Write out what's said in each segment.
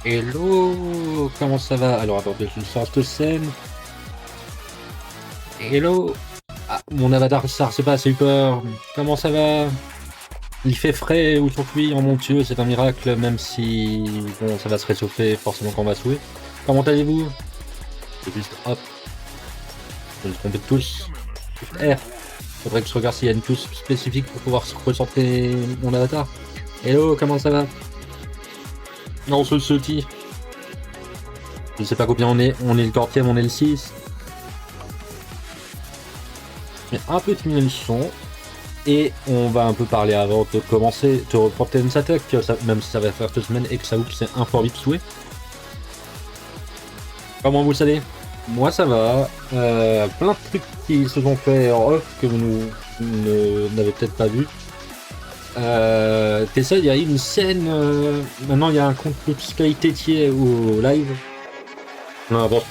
Hello, comment ça va? Alors attendez, je sors cette scène. Hello. Ah, mon avatar ça c'est pas super. Comment ça va? Il fait frais aujourd'hui, oh mon dieu, c'est un miracle, même si bon, ça va se réchauffer forcément quand on va souhaiter. Comment allez-vous? C'est juste hop, je me trompe de tous. Shift R. Faudrait que je regarde s'il y a une touche spécifique pour pouvoir recentrer mon avatar. Hello, comment ça va? Non, ce dit. Je sais pas combien on est le 4ème, on est le 6. Mais un peu diminuer le son. Et on va un peu parler avant de commencer, de reprendre Tennis Attack, même si ça va faire 2 semaines et que ça vous c'est un fort vite souhait. Comment vous le savez? Moi ça va. Plein de trucs qui se sont faits en off que vous n'avez peut-être pas vu. Tessa, il y a une scène. Maintenant il y a un compte plus qualité au live. Non, avant je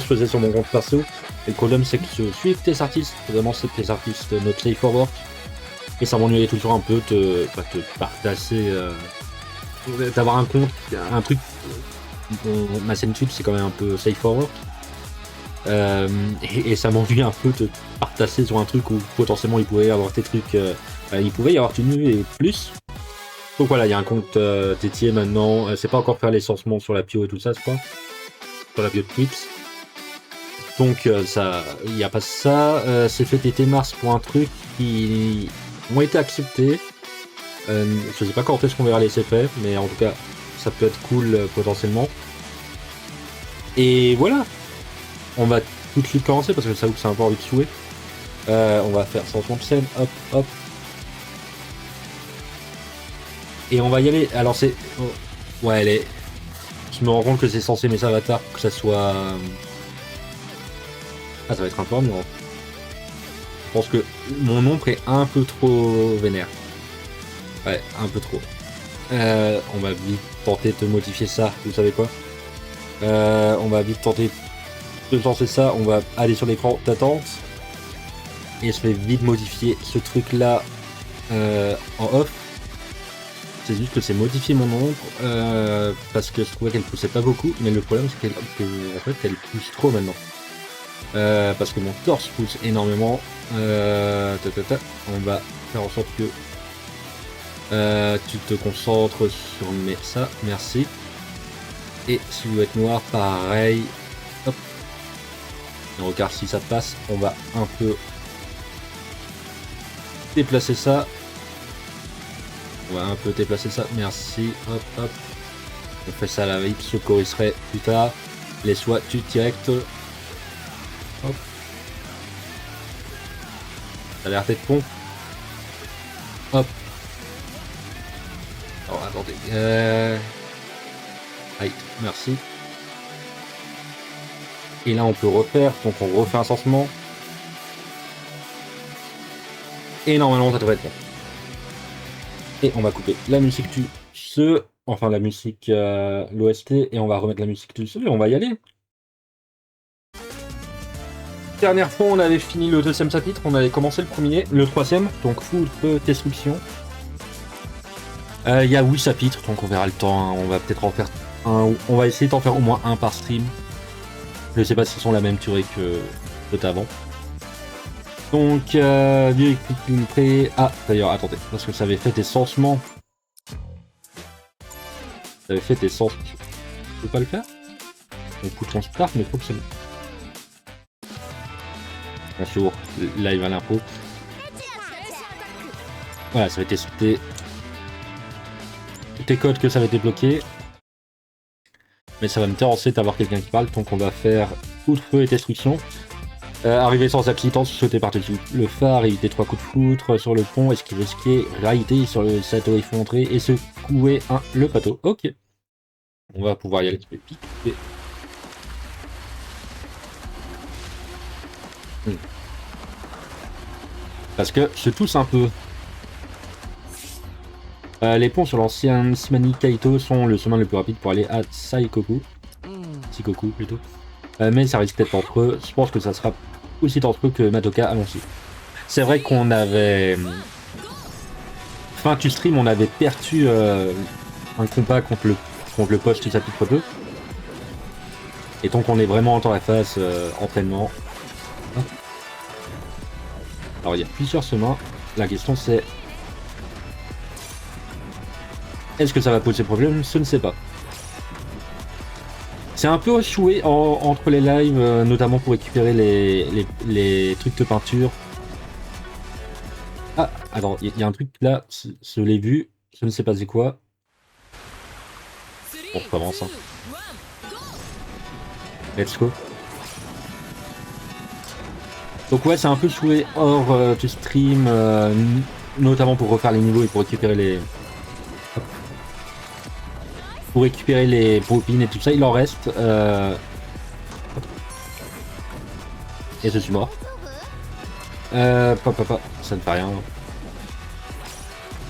faisais sur mon compte perso. Et le problème c'est que je suis tes artistes, vraiment c'est tes artistes not safe for work. Et ça m'ennuyait toujours un peu de te partager, d'avoir un compte, un truc. Ma chaîne YouTube c'est quand même un peu safe for work. Et ça m'ennuie un peu de partager sur un truc où potentiellement il pouvait y avoir des trucs, il pouvait y avoir du nu et plus. Donc voilà, il y a un compte dédié maintenant. C'est pas encore faire les lancements sur la bio et tout ça, je crois. Sur la bio de Twitch. Donc ça, il n'y a pas ça. C'est fait des démarches pour un truc qui ont été acceptés. Je sais pas quand est-ce qu'on verra les effets, mais en tout cas, ça peut être cool potentiellement. Et voilà. On va tout de suite commencer parce que ça vous c'est un peu envie de jouer. On va faire changement de scène, hop, hop. Et on va y aller. Alors c'est... Oh. Ouais, elle est... Je me rends compte que c'est censé mes avatars pour que ça soit... Ah, ça va être un peu emmerdant. Je pense que mon ombre est un peu trop vénère. Ouais, un peu trop. On va vite tenter de modifier ça, vous savez quoi. On va vite tenter de lancer ça. On va aller sur l'écran d'attente. Et je vais vite modifier ce truc là en off. C'est juste que c'est modifier mon ombre parce que je trouvais qu'elle poussait pas beaucoup, mais le problème c'est qu'en fait elle pousse trop maintenant. Parce que mon torse pousse énormément. On va faire en sorte que tu te concentres sur ça, merci. Et silhouette noire, pareil. Hop. Et on regarde si ça passe. On va un peu déplacer ça. On va un peu déplacer ça, merci. Hop, hop. On fait ça à la vite, je corrigerai plus tard. Les soins du direct. Hop. Ça a l'air d'être bon. Hop. Alors attendez. Aïe, merci. Et là on peut refaire, donc on refait un changement. Et normalement ça devrait être bon. Et on va couper la musique du jeu, enfin la musique, l'OST, et on va remettre la musique du jeu et on va y aller. Dernière fois on avait fini le 2e chapitre, on avait commencé le premier, le 3e, donc full destruction. Il y a 8 chapitres, donc on verra le temps, hein. On va peut-être en faire un, on va essayer d'en faire au moins un par stream. Je sais pas si ce sont la même durée que avant. Donc, prêt. Ah, d'ailleurs, attendez, parce que ça avait fait des sensements. Ça avait fait des sensements. Je peux pas le faire? On pousse on start, mais faut que ça. Bonjour, live à l'info. Voilà, ça avait été tes codes que ça avait été bloqué. Mais ça va me terrasser d'avoir quelqu'un qui parle, donc on va faire coup de feu et destruction. Arriver sans accident, sauter par-dessus le phare, éviter 3 coups de foutre sur le pont, esquiver skier, rider sur le château effondré et secouer le bateau. Ok. On va pouvoir y aller. Parce que je tousse un peu. Les ponts sur l'ancien Simani Kaito sont le chemin le plus rapide pour aller à Saikoku. Shikoku plutôt. Mais ça risque d'être entre eux. Je pense que ça sera aussi entre eux que Madoka Alonso. C'est vrai qu'on avait... Fin du stream, on avait perdu un combat contre le contre le poste ça pique peu. Et tant qu'on est vraiment dans la phase entraînement. Alors il y a plusieurs chemins. La question c'est... Est-ce que ça va poser problème? Je ne sais pas. C'est un peu échoué entre les lives, notamment pour récupérer les trucs de peinture. Ah, attends, il y a un truc là, je l'ai vu, je ne sais pas c'est quoi. On recommence. Hein. Let's go. Donc ouais, c'est un peu joué hors du stream, notamment pour refaire les niveaux et pour récupérer les... Hop. Pour récupérer les bobines et tout ça, il en reste. Et je suis mort. Ça ne fait rien.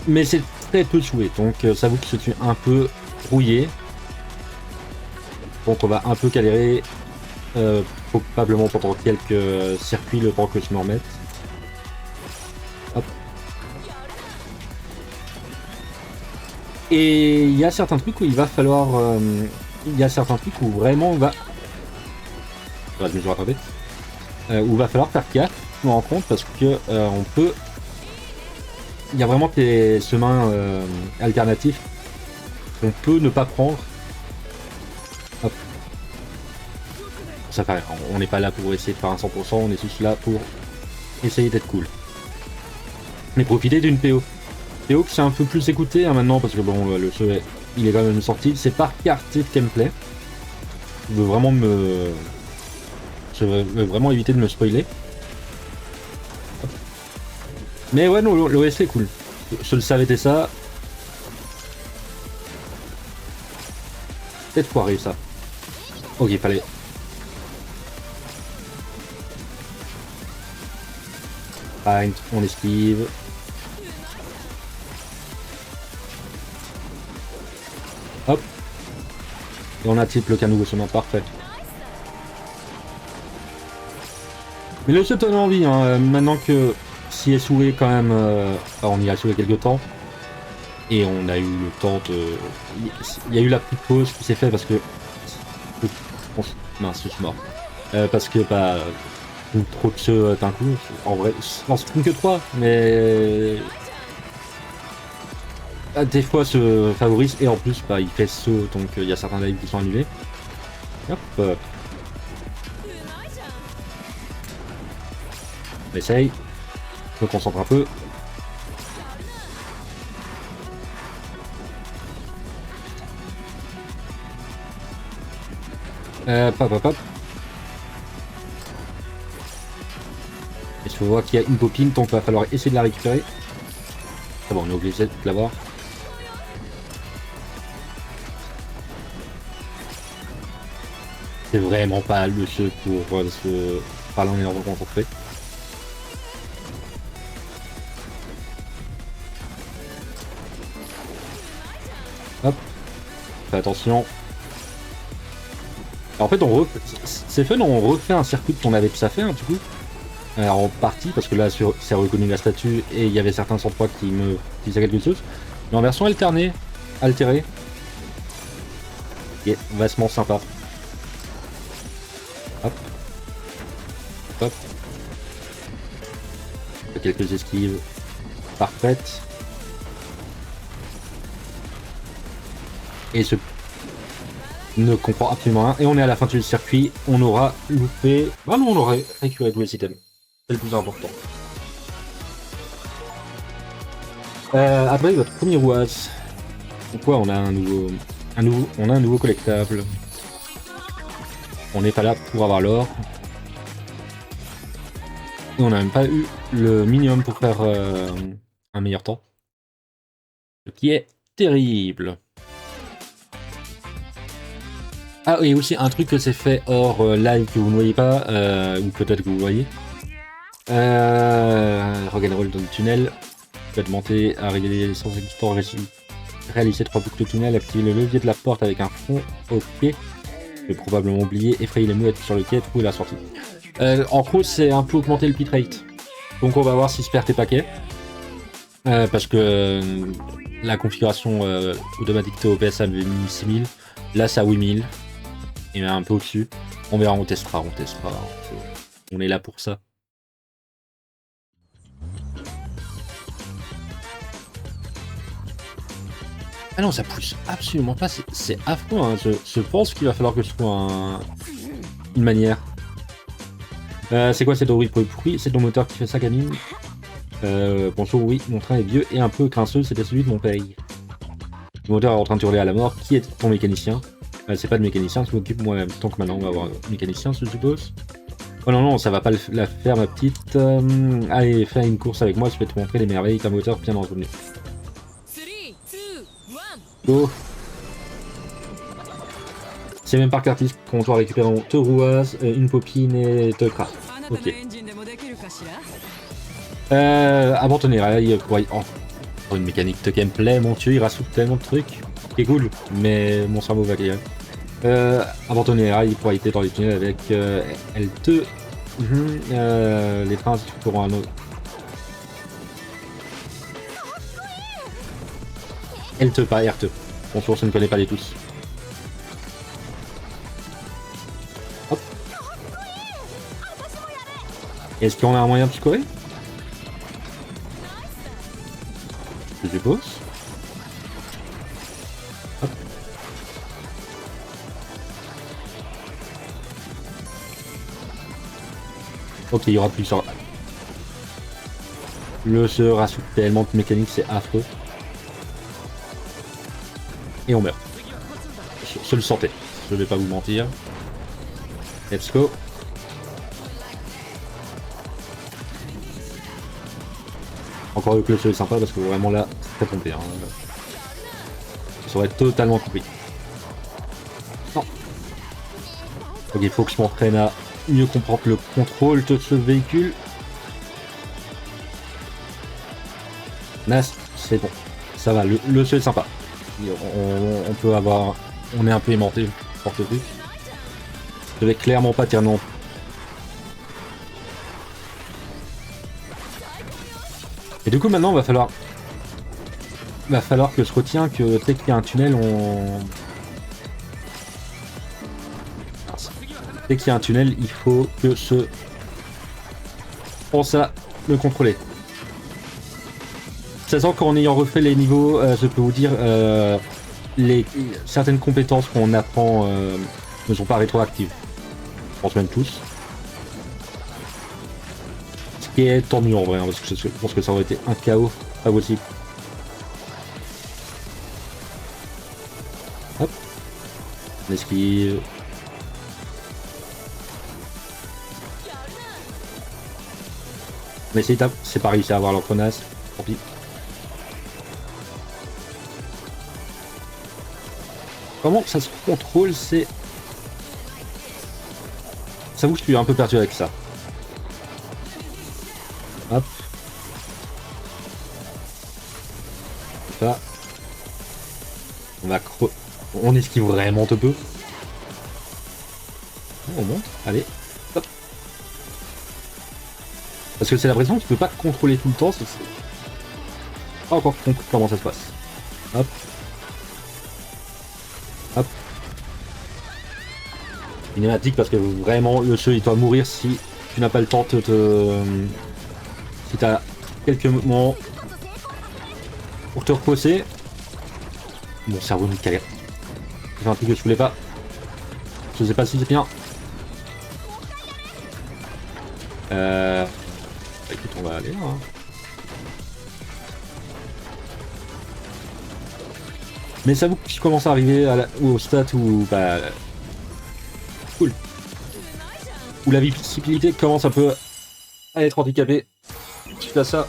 Mais c'est très peu joué, donc ça vaut que je suis un peu rouillé. Donc on va un peu galérer, probablement pendant quelques circuits le temps que je me remette. Hop. Et il y a certains trucs où il va falloir... il y a certains trucs où vraiment on va... Je me suis rattrapé. Où il va falloir faire gaffe, je me rends compte, parce que on peut... Il y a vraiment des chemins alternatifs qu'on peut ne pas prendre. Hop. Ça fait rien, on n'est pas là pour essayer de faire un 100%, on est juste là pour essayer d'être cool. Mais profiter d'une PO. PO que c'est un peu plus écouté hein, maintenant, parce que bon, le jeu il est quand même sorti, c'est par carte de gameplay. Je veux vraiment Je veux vraiment éviter de me spoiler. Mais ouais, non, l'OST est cool. Je le savais, c'était ça. Peut-être foiré ça. Ok, fallait. Fine, on esquive. Hop. Et on a type le canot au chemin, parfait. Mais le jeu donne envie, hein, maintenant que s'y est soué quand même, on y a soué quelques temps. Et on a eu le temps de... Il y a eu la petite pause qui s'est faite parce que... Mince, je suis mort. Parce que, bah... trop de jeux d'un coup. En vrai, j'en supprime que 3, mais... Des fois se favorise, et en plus, bah, il fait saut, donc il y a certains lives qui sont annulés. Hop. On essaye. Je me concentre un peu. Hop. Et je vois qu'il y a une copine, donc il va falloir essayer de la récupérer. Ah bon, on est obligé de l'avoir. C'est vraiment pas le jeu pour se parler en étant concentré. Hop. Fais attention. Alors, en fait, c'est fun, on refait un circuit qu'on avait déjà fait, hein, du coup. Alors, en partie, parce que là, c'est reconnu la statue et il y avait certains endroits qui me disaient quelque chose. Mais en version alternée, altérée. Et vastement sympa. Hop. Hop. Quelques esquives parfaites. Et ce ne comprend absolument rien. Et on est à la fin du circuit. On aura loupé... Ah non, on aurait récupéré tous les items. C'est le plus important. Après votre premier rouage. Pourquoi on a un nouveau collectable. On n'est pas là pour avoir l'or. Et on n'a même pas eu le minimum pour faire un meilleur temps. Ce qui est terrible. Ah et aussi un truc que c'est fait hors live que vous ne voyez pas, ou peut-être que vous voyez. Rock'n'roll dans le tunnel. Faites monter à réaliser sans existant, réaliser 3 boucles de tunnel, activer le levier de la porte avec un front au pied. Je vais probablement oublier, effrayer les mouettes sur le quai, trouver la sortie. En gros, c'est un peu augmenter le bitrate. Donc on va voir si je perds tes paquets. Parce que la configuration automatique TOPS avait mis 6000. Là, c'est à 8000. Et un peu au-dessus. On verra, on testera. On est là pour ça. Ah non, ça pousse absolument pas. C'est affreux. Hein. Je pense qu'il va falloir que je trouve une manière. C'est quoi cette bruit pourri? C'est ton moteur qui fait ça, Camille? Bonjour, oui, mon train est vieux et un peu grinceux, c'était celui de mon père. Le moteur est en train de hurler à la mort. Qui est ton mécanicien? C'est pas de mécanicien, je m'occupe moi-même. Tant que maintenant on va avoir un mécanicien, je suppose. Oh non, non, ça va pas la faire, ma petite. Allez, fais une course avec moi, je vais te montrer les merveilles d'un moteur bien entretenu. Go! C'est même par artiste qu'on doit récupérer deux rouasses, une popine et deux cras. Ok. Abandonner, pour une mécanique de gameplay, mon dieu, il rajoute tellement de trucs. C'est cool, mais mon cerveau va galérer. Abandonner rail pour aller dans les tunnels avec L2. Les trains pourront un autre. L2, pas R2. Bonjour, je ne connais pas les tous. Hop. Est-ce qu'on a un moyen de scorer? Je suppose. Hop. Ok, il y aura plus sur... Le jeu rajoute tellement de mécanique, c'est affreux. Et on meurt. Je le sentais, je vais pas vous mentir. Let's go. Encore que le jeu est sympa parce que vraiment là, c'est très pompé. Hein. Ça aurait totalement compris. Non. Ok, il faut que je m'entraîne à mieux comprendre le contrôle de ce véhicule. Nas, c'est bon. Ça va, le jeu est sympa. On peut avoir... On est un peu aimanté, porte plus. Je vais clairement pas dire non. Et du coup maintenant va falloir que je retiens que dès qu'il y a un tunnel dès qu'il y a un tunnel il faut que je pense à le contrôler. Sachant qu'en ayant refait les niveaux je peux vous dire certaines compétences qu'on apprend ne sont pas rétroactives. Je pense même tous. Ce qui est tant mieux en vrai, hein, parce que je pense que ça aurait été un chaos pas possible. Hop. On esquive. On essaye d'étape, c'est pas réussi à avoir l'entraînasse. Tant pis. Comment ça se contrôle, c'est... J'avoue que je suis un peu perdu avec ça. Hop. Ça. On va on esquive vraiment de peu. On monte, allez. Hop. Parce que c'est l'impression que tu peux pas contrôler tout le temps. C'est pas encore compris comment ça se passe. Hop. Hop. Cinématique parce que vraiment le jeu il doit mourir si tu n'as pas le temps de si tu as quelques moments pour te reposer. Mon cerveau me calme. C'est un truc que je voulais pas. Je sais pas si c'est bien. Écoute, on va aller là. Hein. Mais ça vous que je commence à arriver au stade où bah cool. Où la visibilité commence un peu à être handicapée. Suite à ça.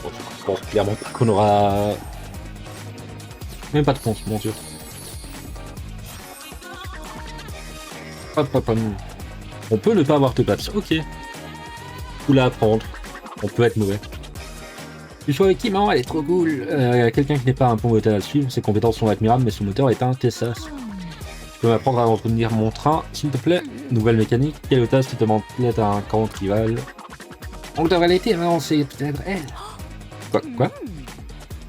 Bon, je pense clairement qu'on aura même pas de ponce, mon dieu. Hop, hop, hop. On peut ne pas avoir de paps, ok. Ou la apprendre. On peut être mauvais. Tu joues avec qui, maman? Elle est trop cool. Quelqu'un qui n'est pas un bon moteur à suivre, ses compétences sont admirables, mais son moteur est un Tessas. Tu peux m'apprendre à entretenir mon train, s'il te plaît? Nouvelle mécanique, quelle otage tu demandes peut-être à un camp rival? On devrait l'été, mais on sait peut-être elle. Quoi?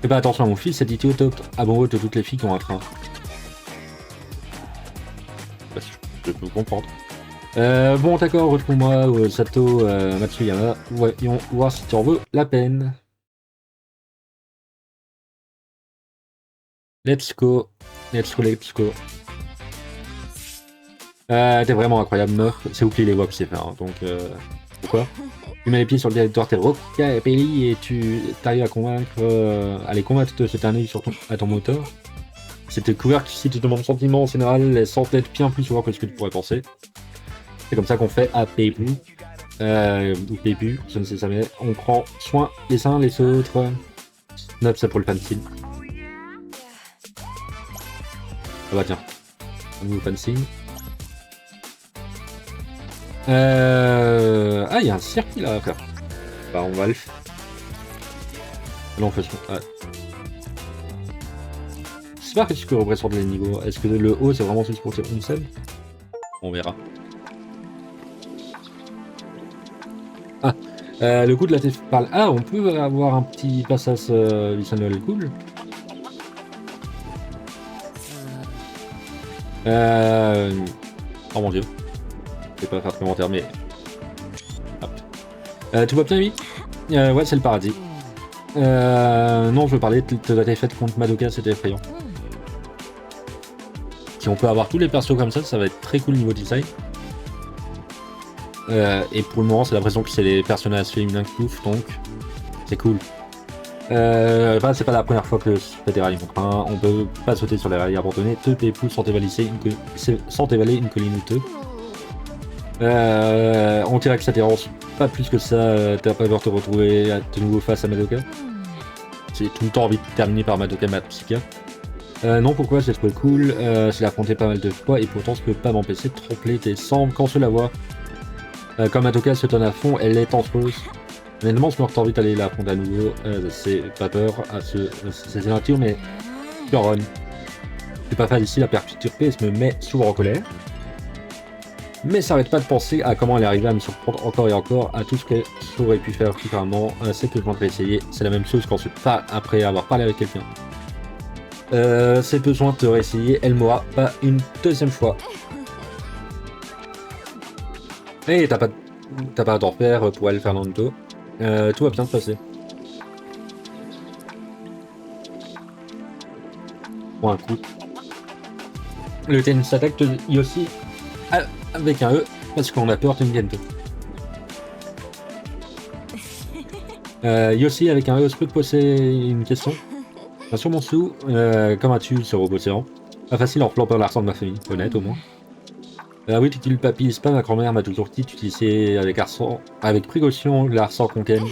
Fais pas attention à mon fils, cet idiot top amoureux de toutes les filles qui ont un train. Bah, je peux comprendre. Bon, d'accord, retrouve-moi Sato Matsuyama. Voyons voir si tu en veux la peine. Let's go. Let's go, let's go. T'es vraiment incroyable, meuf. C'est oublié les voix que c'est faire, hein, donc pourquoi? Tu mets les pieds sur le territoire, t'es rockabilly et tu t'arrives à les convaincre de jeter un œil sur ton moteur. C'est découvert que si tu demandes sentiment en général, elles semblent être bien plus souvent que ce que tu pourrais penser. C'est comme ça qu'on fait à Paybu. Ou Paybu, je ne sais jamais. On prend soin les uns les autres. Note ça pour le fanzine. Ah bah tiens. Un nouveau fanzine. Ah, il y a un circuit là à faire. Bah, on va le faire. Là, on fait ça. Ouais. J'espère que tu peux représenter les niveaux. Est-ce que le haut, c'est vraiment juste pour une scène? On verra. Ah, le coup de la tête parle. Ah, on peut avoir un petit passage Lissandol cool. Oh mon dieu. Je vais pas faire de commentaire, mais. Hop. Tout va bien, oui? Ouais, c'est le paradis. Non, je veux parler de la défaite contre Madoka, c'était effrayant. Si on peut avoir tous les persos comme ça va être très cool niveau design. Et pour le moment, c'est l'impression que c'est les personnages féminins qui touffent, donc c'est cool. Enfin, c'est pas la première fois que je fais des rails contre un. On peut pas sauter sur les rails abandonnés. Deux pépoux sans évaler une colline ou deux. On dirait que ça dérange pas plus que ça. T'as pas peur de te retrouver de nouveau face à Madoka. J'ai tout le temps envie de terminer par Madoka Matsuka. Non, pourquoi? J'ai trouvé cool. Je l'ai affronté pas mal de fois et pourtant je peux pas m'empêcher de tromper des cendres quand je la vois. Quand Madoka se donne à fond, elle est dangereuse. Honnêtement, je me retrouve vite d'aller la affronter à nouveau. C'est pas peur à c'est nature, mais je run. C'est pas facile à perturber, je me mets souvent en colère. Mais ça arrête pas de penser à comment elle est arrivée à me surprendre encore et encore à tout ce qu'elle aurait pu faire différemment. C'est que je vais essayer. C'est la même chose quand je pars après avoir parlé avec quelqu'un. C'est besoin de réessayer, elle m'aura pas une deuxième fois. Et t'as pas à t'en faire pour elle, Fernando. Tout va bien se passer. Pour un coup. Le tennis attaque de Yossi avec un E parce qu'on a peur d'une Gento. Yossi avec un E, je peux te poser une question? Sur mon sou, comment as-tu ce robot géant? Pas facile en flanquant l'argent de ma famille, honnête au moins. Oui, tu culpabilises pas, ma grand-mère m'a toujours dit d'utiliser avec précaution l'argent qu'on gagne.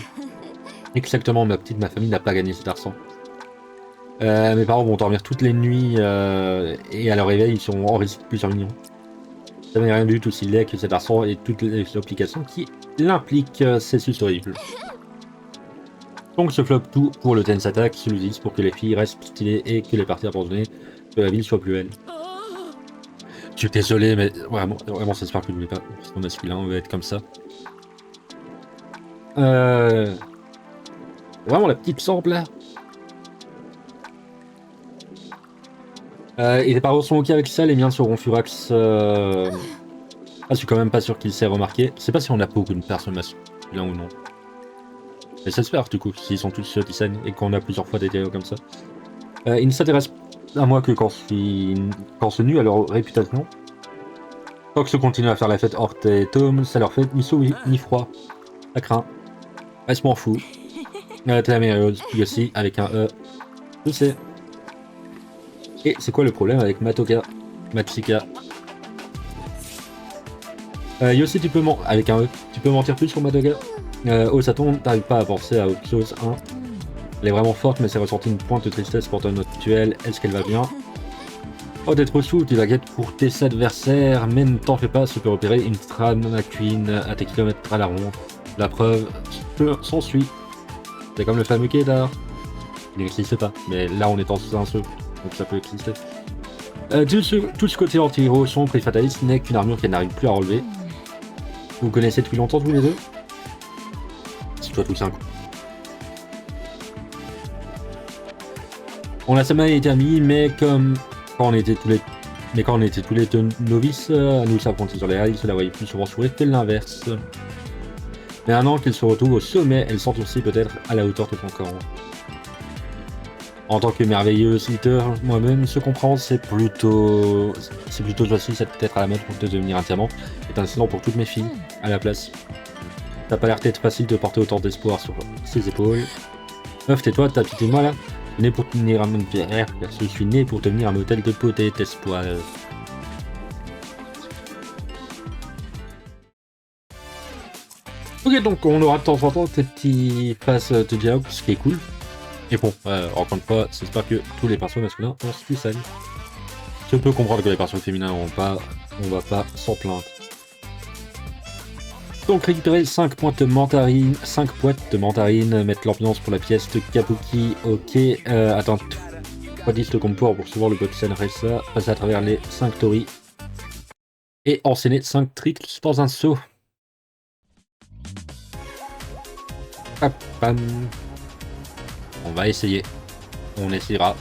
Exactement, ma famille n'a pas gagné cet argent. Mes parents vont dormir toutes les nuits et à leur réveil, ils sont en risque de plusieurs millions. Ça n'est rien du tout si laid que cet argent et toutes les applications qui l'impliquent, c'est juste horrible. Donc je floppe tout pour le tennis attack, je l'utilise pour que les filles restent stylées et que les parties abandonnées de la ville soient plus belles. Je suis désolé, mais vraiment j'espère que je ne voulais pas, parce qu'on a celui-là, on va être comme ça. Vraiment la petite sample là. Et les parents sont ok avec ça, les miens seront furax. Ah, je suis quand même pas sûr qu'il s'est remarqué. Je sais pas si on a beaucoup de personnes là ou non. Mais j'espère du coup, s'ils sont tous design et qu'on a plusieurs fois des vidéos comme ça. Ils ne s'intéressent à moi que quand je nuis à leur réputation. Tant que je continue à faire la fête hors tes tomes, ça leur fait ni chaud ni froid. Ça craint. Ah, je m'en fous. T'es la meilleure aussi avec un E. Je sais. Et c'est quoi le problème avec Matsuka? Yossi, tu peux avec un E, tu peux mentir plus sur Madoka? Osaton, t'arrives pas à penser à autre chose, hein? Elle est vraiment forte, mais c'est ressorti une pointe de tristesse pour ton actuel. Est-ce qu'elle va bien? Oh, t'es trop sous, tu baguettes pour tes adversaires, mais ne t'en fais pas, je peux repérer une Drama Queen à tes kilomètres à la ronde. La preuve s'ensuit. C'est comme le fameux Kedar. Il n'existe pas, mais là on est en sous un saut, donc ça peut exister. Tout ce côté anti-héros sombre et fataliste n'est qu'une armure qu'elle n'arrive plus à relever. Vous connaissez depuis longtemps tous les deux? C'est toi tout ça. On a jamais été amis, mais comme quand on était tous les deux novices, à nous s'affronter sur les rails, cela voyait plus souvent sourire que l'inverse. Mais maintenant qu'elle se retrouve au sommet, elle s'endurcit peut-être à la hauteur de ton corps. En tant que merveilleux leader, moi-même, se comprendre, c'est plutôt facile, c'est peut-être à la mode de devenir un diamant, est un incident pour toutes mes filles, à la place. T'as pas l'air d'être facile de porter autant d'espoir sur ses épaules. Meuf, tais-toi, t'as pitié de moi là? Je suis né pour devenir un modèle de beauté et d'espoir. Ok, donc on aura de temps en temps ces petits phases de dialogue, ce qui est cool. Et bon, encore une fois, j'espère que tous les persos masculins ont ce qu'ils savent. Je peux comprendre que les persos féminins n'ont pas, on va pas s'en plaindre. Donc récupérer 5 points de mandarine, 5 boîtes de mandarine, mettre l'ambiance pour la pièce de Kabuki, ok, attends, 3-10 de compo pour recevoir le Bobsen Ressa, passer à travers les 5 Tori, et enchaîner 5 tricks dans un saut. Hop, bam. On va essayer, on essaiera.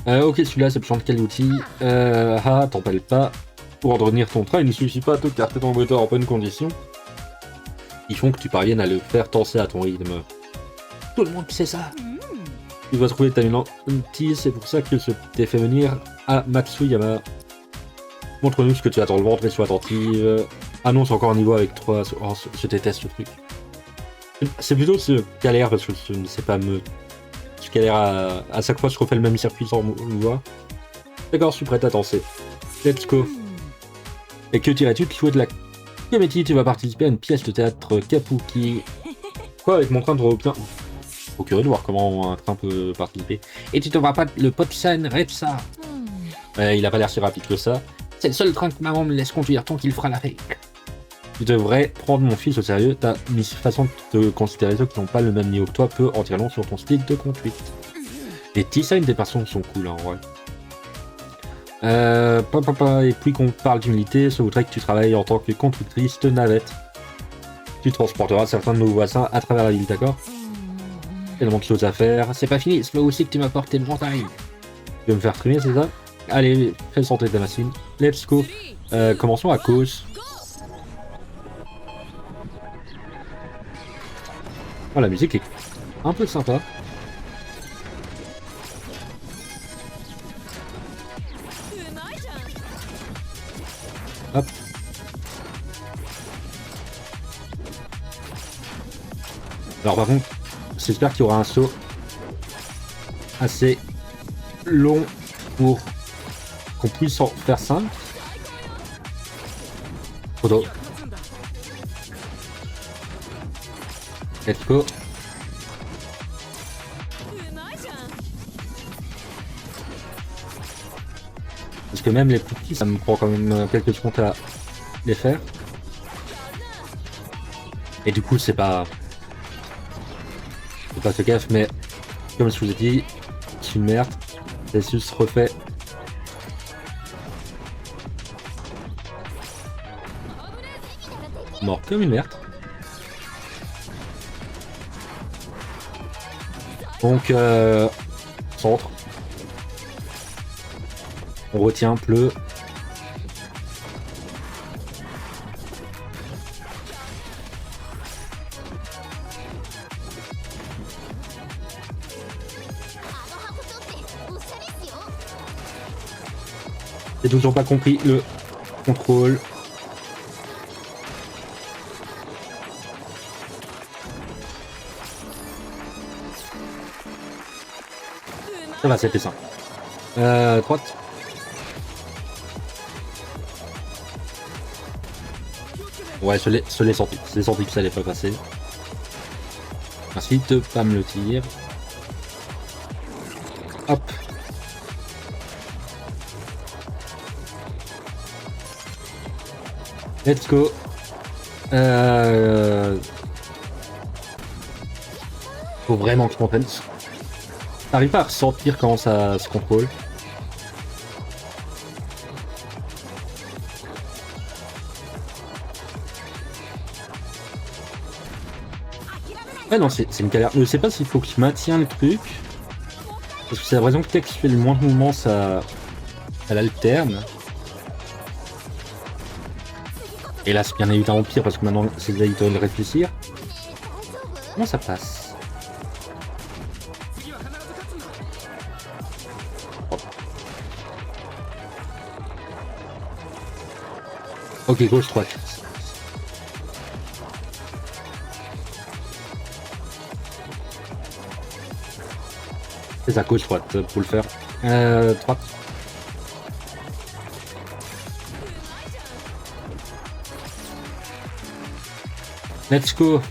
Ok, celui-là, c'est besoin de quel outil? T'empêles pas. Pour entretenir ton train, il ne suffit pas de garder ton moteur en bonne condition. Ils font que tu parviennes à le faire danser à ton rythme. Tout le monde sait ça. Tu vas trouver ta petit, c'est pour ça que je t'ai fait venir à Matsuyama. Montre-nous ce que tu as dans le ventre et sois attentive. Annonce encore un niveau avec 3. Oh, je déteste ce truc. C'est plutôt ce galère parce que je ne sais pas me. Je galère à chaque fois je refais le même circuit sans voix. D'accord, je suis prêt à danser. Let's go. Et que dirais-tu de jouer de la comédie? Tu vas participer à une pièce de théâtre Kabuki. Quoi, avec mon train de bien. Faut curieux de voir comment un train peut participer. Et tu te vois pas le Bobsen Ressa. Il a pas l'air si rapide que ça. C'est le seul train que maman me laisse conduire tant qu'il fera la règle. Tu devrais prendre mon fils au sérieux. Ta façon de considérer ceux qui n'ont pas le même niveau que toi peut en dire long sur ton style de conduite. Les designs des personnes sont cool en vrai. Et puis qu'on parle d'humilité, je voudrais que tu travailles en tant que conductrice de navette. Tu transporteras certains de nos voisins à travers la ville, d'accord? Tellement de choses à faire. C'est pas fini, c'est aussi que tu m'as porté le mandarine. Tu veux me faire trimer, c'est ça? Allez, fais santé ta machine. Let's go. Commençons à cause. Oh, la musique est un peu sympa. Hop. Alors par contre, j'espère qu'il y aura un saut assez long pour qu'on puisse en faire 5. Photo. Let's go. Parce que même les plus petits, ça me prend quand même quelques secondes à les faire. Et du coup, c'est pas ce gaffe, mais comme je vous ai dit, je suis une merde. C'est juste refait. Mort comme une merde. Donc, centre. On retient, bleu. J'ai toujours pas compris le contrôle. Ça va, c'était simple. Droite. Ouais, je l'ai senti. J'ai senti que ça allait pas passer. Merci de pas me le dire. Hop. Let's go. Faut vraiment que je m'entraîne. T'arrives pas à ressentir comment ça se contrôle. Ouais, non, c'est une galère. Je sais pas s'il faut que je maintienne le truc. Parce que c'est l'impression que dès que je fais le moins de mouvements, ça l'alterne. Et là, c'est bien évidemment pire parce que maintenant, c'est là, il doit le réfléchir. Comment ça passe? Ok, gauche, droite. C'est ça, gauche, droite pour le faire. Droite. Let's go.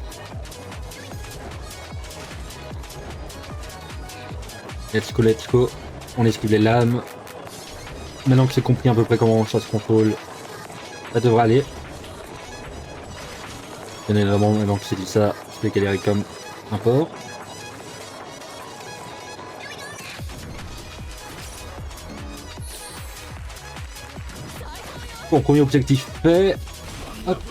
Let's go, let's go. On esquive les lames. Maintenant que j'ai compris à peu près comment ça se contrôle, ça devrait aller. Bien évidemment, maintenant que j'ai dit ça, je vais galérer comme un porc. Bon, premier objectif fait. Hop.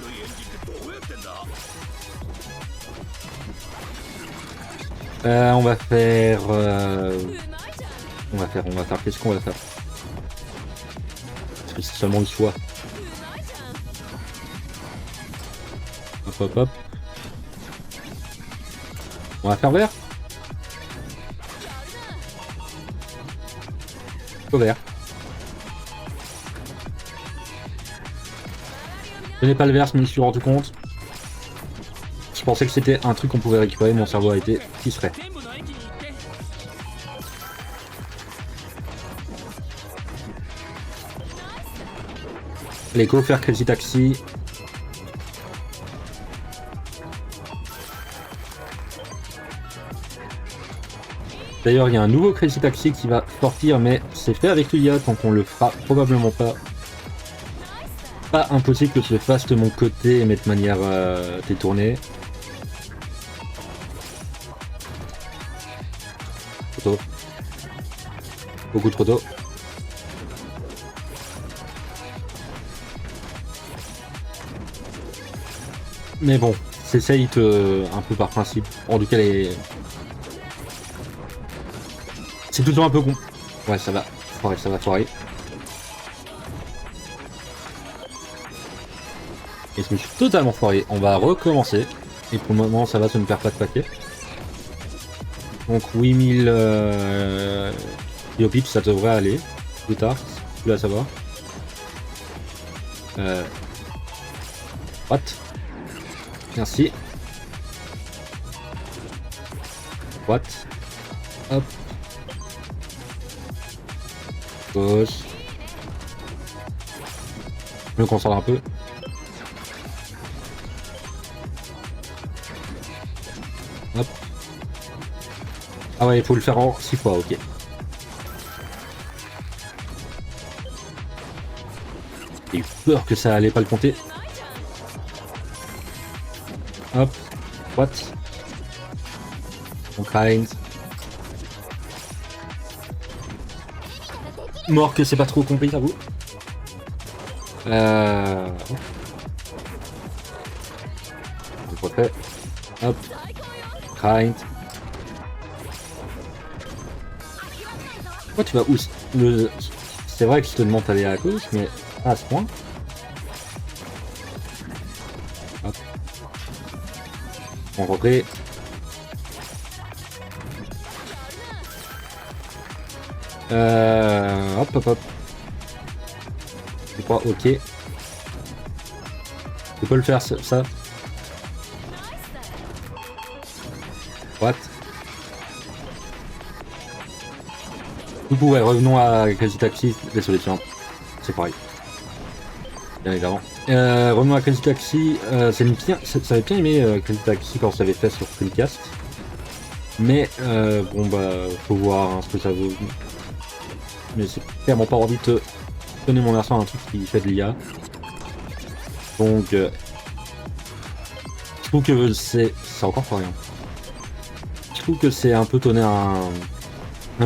On va faire... Qu'est-ce qu'on va faire? Parce que c'est seulement le choix. Hop, hop, hop. On va faire vert. Au vert. Je n'ai pas le vert, je me suis rendu compte. Je pensais que c'était un truc qu'on pouvait récupérer, mon cerveau a été qui serait. Allez, go faire Crazy Taxi. D'ailleurs, il y a un nouveau Crazy Taxi qui va sortir, mais c'est fait avec l'IA, donc on le fera probablement pas. Pas impossible que je le fasse de mon côté, mais de manière détournée. Trop tôt. Beaucoup trop tôt. Mais bon, c'est safe un peu par principe. En tout cas, c'est toujours un peu con. Ouais, ça va foirer, ça va foirer. Et je me suis totalement foiré. On va recommencer. Et pour le moment, ça va, ça ne perd pas de paquet. Donc 8000 biopips, ça devrait aller. Plus tard, là ça va. What? Merci. What? Hop. Gauche. Je me concentre un peu. Hop. Ah ouais, il faut le faire en 6 fois, ok. J'ai eu peur que ça allait pas le compter. Hop. What? On grind. Mort que c'est pas trop compris, à vous. On refait. Hop. Grind. Pourquoi tu vas où? C'est vrai que je te demande d'aller à gauche, mais pas à ce point. Hop. On refait. Hop hop hop. Je crois, ok. Tu peux le faire ça. What? Du coup, ouais, revenons à Crazy Taxi. Désolé, tiens. C'est pareil. Bien évidemment. Revenons à Crazy Taxi. Ça avait bien aimé Crazy Taxi quand ça avait fait sur Screencast. Mais bon, bah, faut voir hein, ce que ça vaut. Mais c'est clairement pas envie de donner mon argent à un truc qui fait de l'IA. Donc, je trouve que c'est encore pas rien. Je trouve que c'est un peu donner un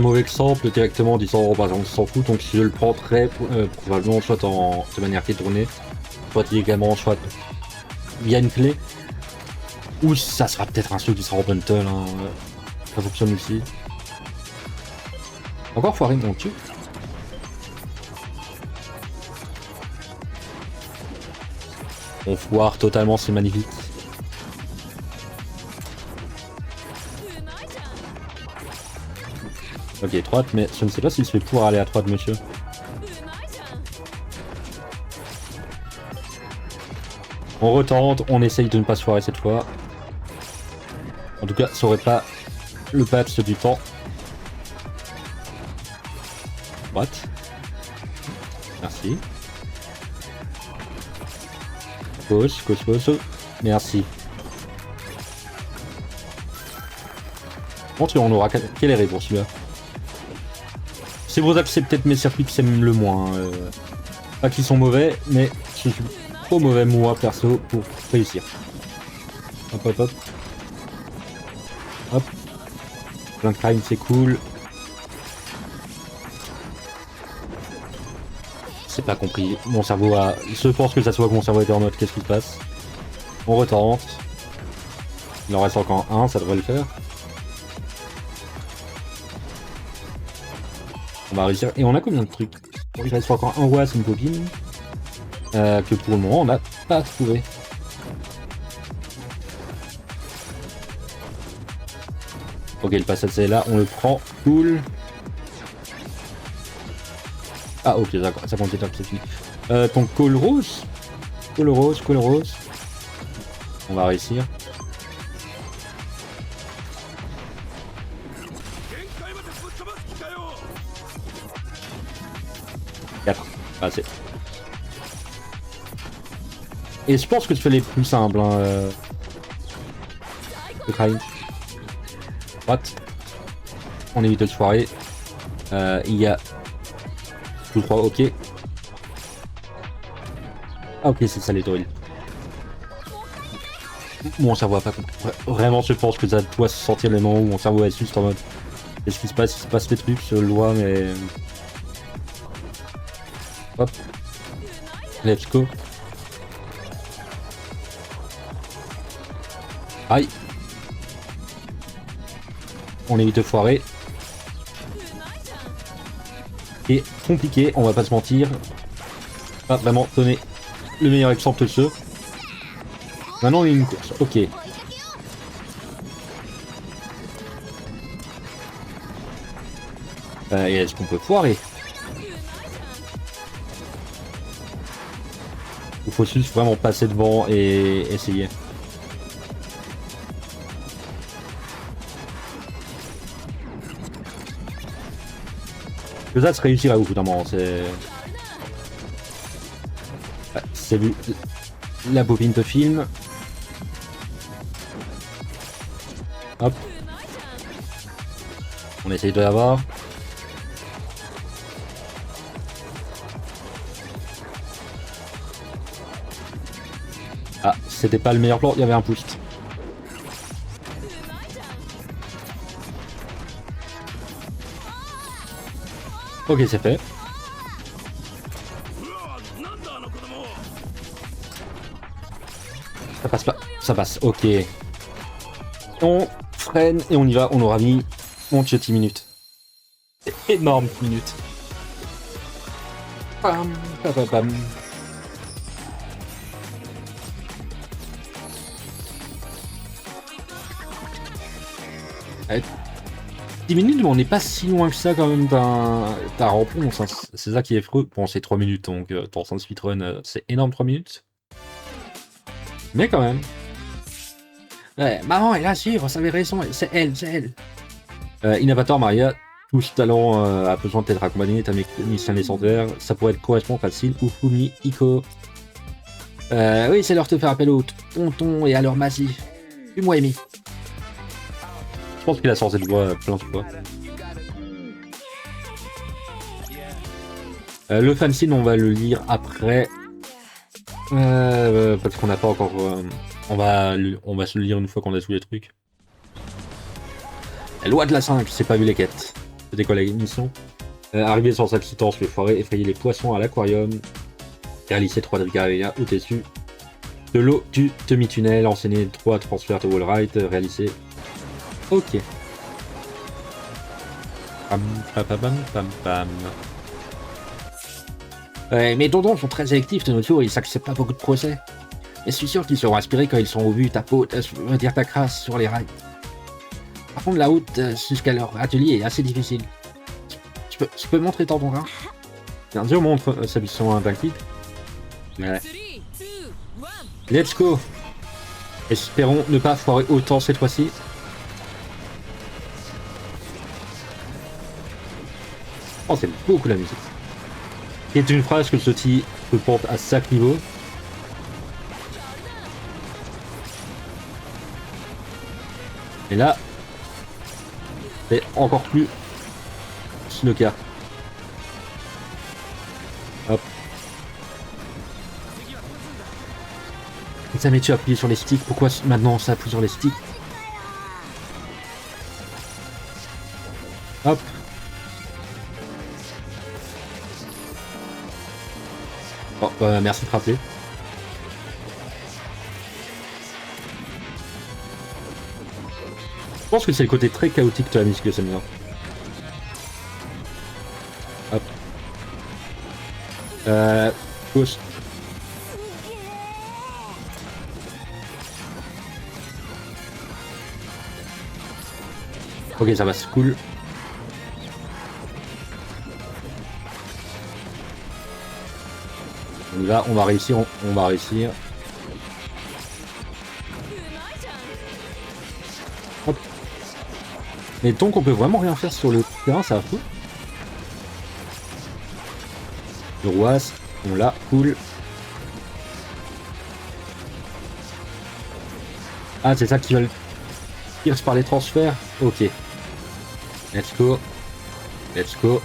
mauvais exemple directement en disant oh bah on s'en fout, donc je le prendrai probablement soit de manière détournée, soit illégalement, soit via une clé. Ou ça sera peut-être un truc qui sera en bundle, hein. Ça fonctionne aussi. Encore foiré mon tue. On foire totalement, c'est magnifique. Ok, droite, mais je ne sais pas s'il se fait pouvoir aller à droite, monsieur. On retente, on essaye de ne pas se foirer cette fois. En tout cas, ça aurait pas le patch du temps. Droite. Merci. Gauche, gauche, gauche. Merci. Bon, tu on aura quel est pour celui-là. C'est pour ça que c'est peut-être mes circuits que j'aime le moins. Pas qu'ils sont mauvais, mais je suis trop mauvais moi perso pour réussir. Hop hop hop. Hop. Plein de crime, c'est cool. C'est pas compris. Mon cerveau a... Je pense que ça soit que mon cerveau était en mode qu'est-ce qui se passe. On retente. Il en reste encore un, ça devrait le faire. On va réussir. Et on a combien de trucs? Il reste encore un roi, c'est une copine. Que pour le moment on n'a pas trouvé. Ok, le passage c'est là, on le prend. Cool. Ah ok, d'accord, ça compte déjà, c'est fini. Ton call rose. Call rose, call rose. On va réussir. 4. Assez. Et je pense que tu fais les plus simples. Hein, le grind. Droite. On évite de se foirer. Il y a... Tout 3, ok. Ah ok, c'est ça les droïdes. Mon cerveau a pas compris. Vraiment, je pense que ça doit se sentir le moment où mon cerveau est juste en mode... Qu'est-ce qui se passe? Il se passe des trucs, je le vois, mais... Hop. Let's go. Aïe. On évite de foirer. Et compliqué, on va pas se mentir. Pas vraiment donner le meilleur exemple de ce. Maintenant, il y a une course. Ok. Et est-ce qu'on peut foirer? Il faut juste vraiment passer devant et essayer. Que ça se réussira au bout d'un moment, c'est... Ouais, c'est vu la bobine de film. Hop. On essaye de l'avoir. Ah, c'était pas le meilleur plan, il y avait un boost. Ok, c'est fait. Ça passe pas. Ça passe, ok. On freine et on y va. On aura mis, mon dieu, 10 minutes. C'est énorme, 10 minutes. Bam, bam, bam, bam. Ouais. 10 minutes, mais on n'est pas si loin que ça quand même d'un rempont. C'est ça qui est affreux. Bon, c'est 3 minutes, donc pour un speedrun, c'est énorme 3 minutes. Mais quand même. Ouais, maman est là, si, vous savez raison, c'est elle, c'est elle. Innovator Maria, tout ce talent a besoin d'être accompagné d'un mécanicien légendaire. Ça pourrait être correspondre facile. Ufumi, Iko. Oui, c'est l'heure de faire appel au tonton et à leur magie. Puis moi, Amy. Je pense qu'il a sorti de voix plein de fois. Le fanzine, on va le lire après. Parce qu'on n'a pas encore... on va se le lire une fois qu'on a tous les trucs. La loi de la 5, c'est pas vu les quêtes. C'était quoi la mission? Arriver sans accident, se foirer, effrayer les poissons à l'aquarium. Réaliser 3 dégâts au-dessus. De l'eau du demi-tunnel, enseigner 3 transferts de wall ride, réaliser. Ok. Pam, pam, pam, pam, pam. Ouais, mes dondons sont très sélectifs de nos jours, ils s'acceptent pas beaucoup de procès. Mais je suis sûr qu'ils seront aspirés quand ils sont au but, ta peau, dire ta crasse sur les rails. Par contre, la route jusqu'à leur atelier est assez difficile. Je peux montrer ton terrain? Bien sûr, montre sa mission invincible. Ouais. Let's go! Espérons ne pas foirer autant cette fois-ci. Oh, c'est beaucoup la musique. C'est une phrase que Soti peut porter à 5 niveaux. Et là, c'est encore plus snooker. Hop. Ça, mais tu as appuyé sur les sticks. Pourquoi maintenant ça appuie sur les sticks? Hop. Oh, merci de rappeler. Je pense que c'est le côté très chaotique de la musique que j'aime bien. Hop. Gauche. Ok, ça va, c'est cool. On y va, on va réussir, on va réussir. Hop. Mais tant qu'on peut vraiment rien faire sur le terrain, ça va fou. Le roi, on l'a, cool. Ah, c'est ça qui veulent pierce par les transferts. Ok. Let's go. Let's go.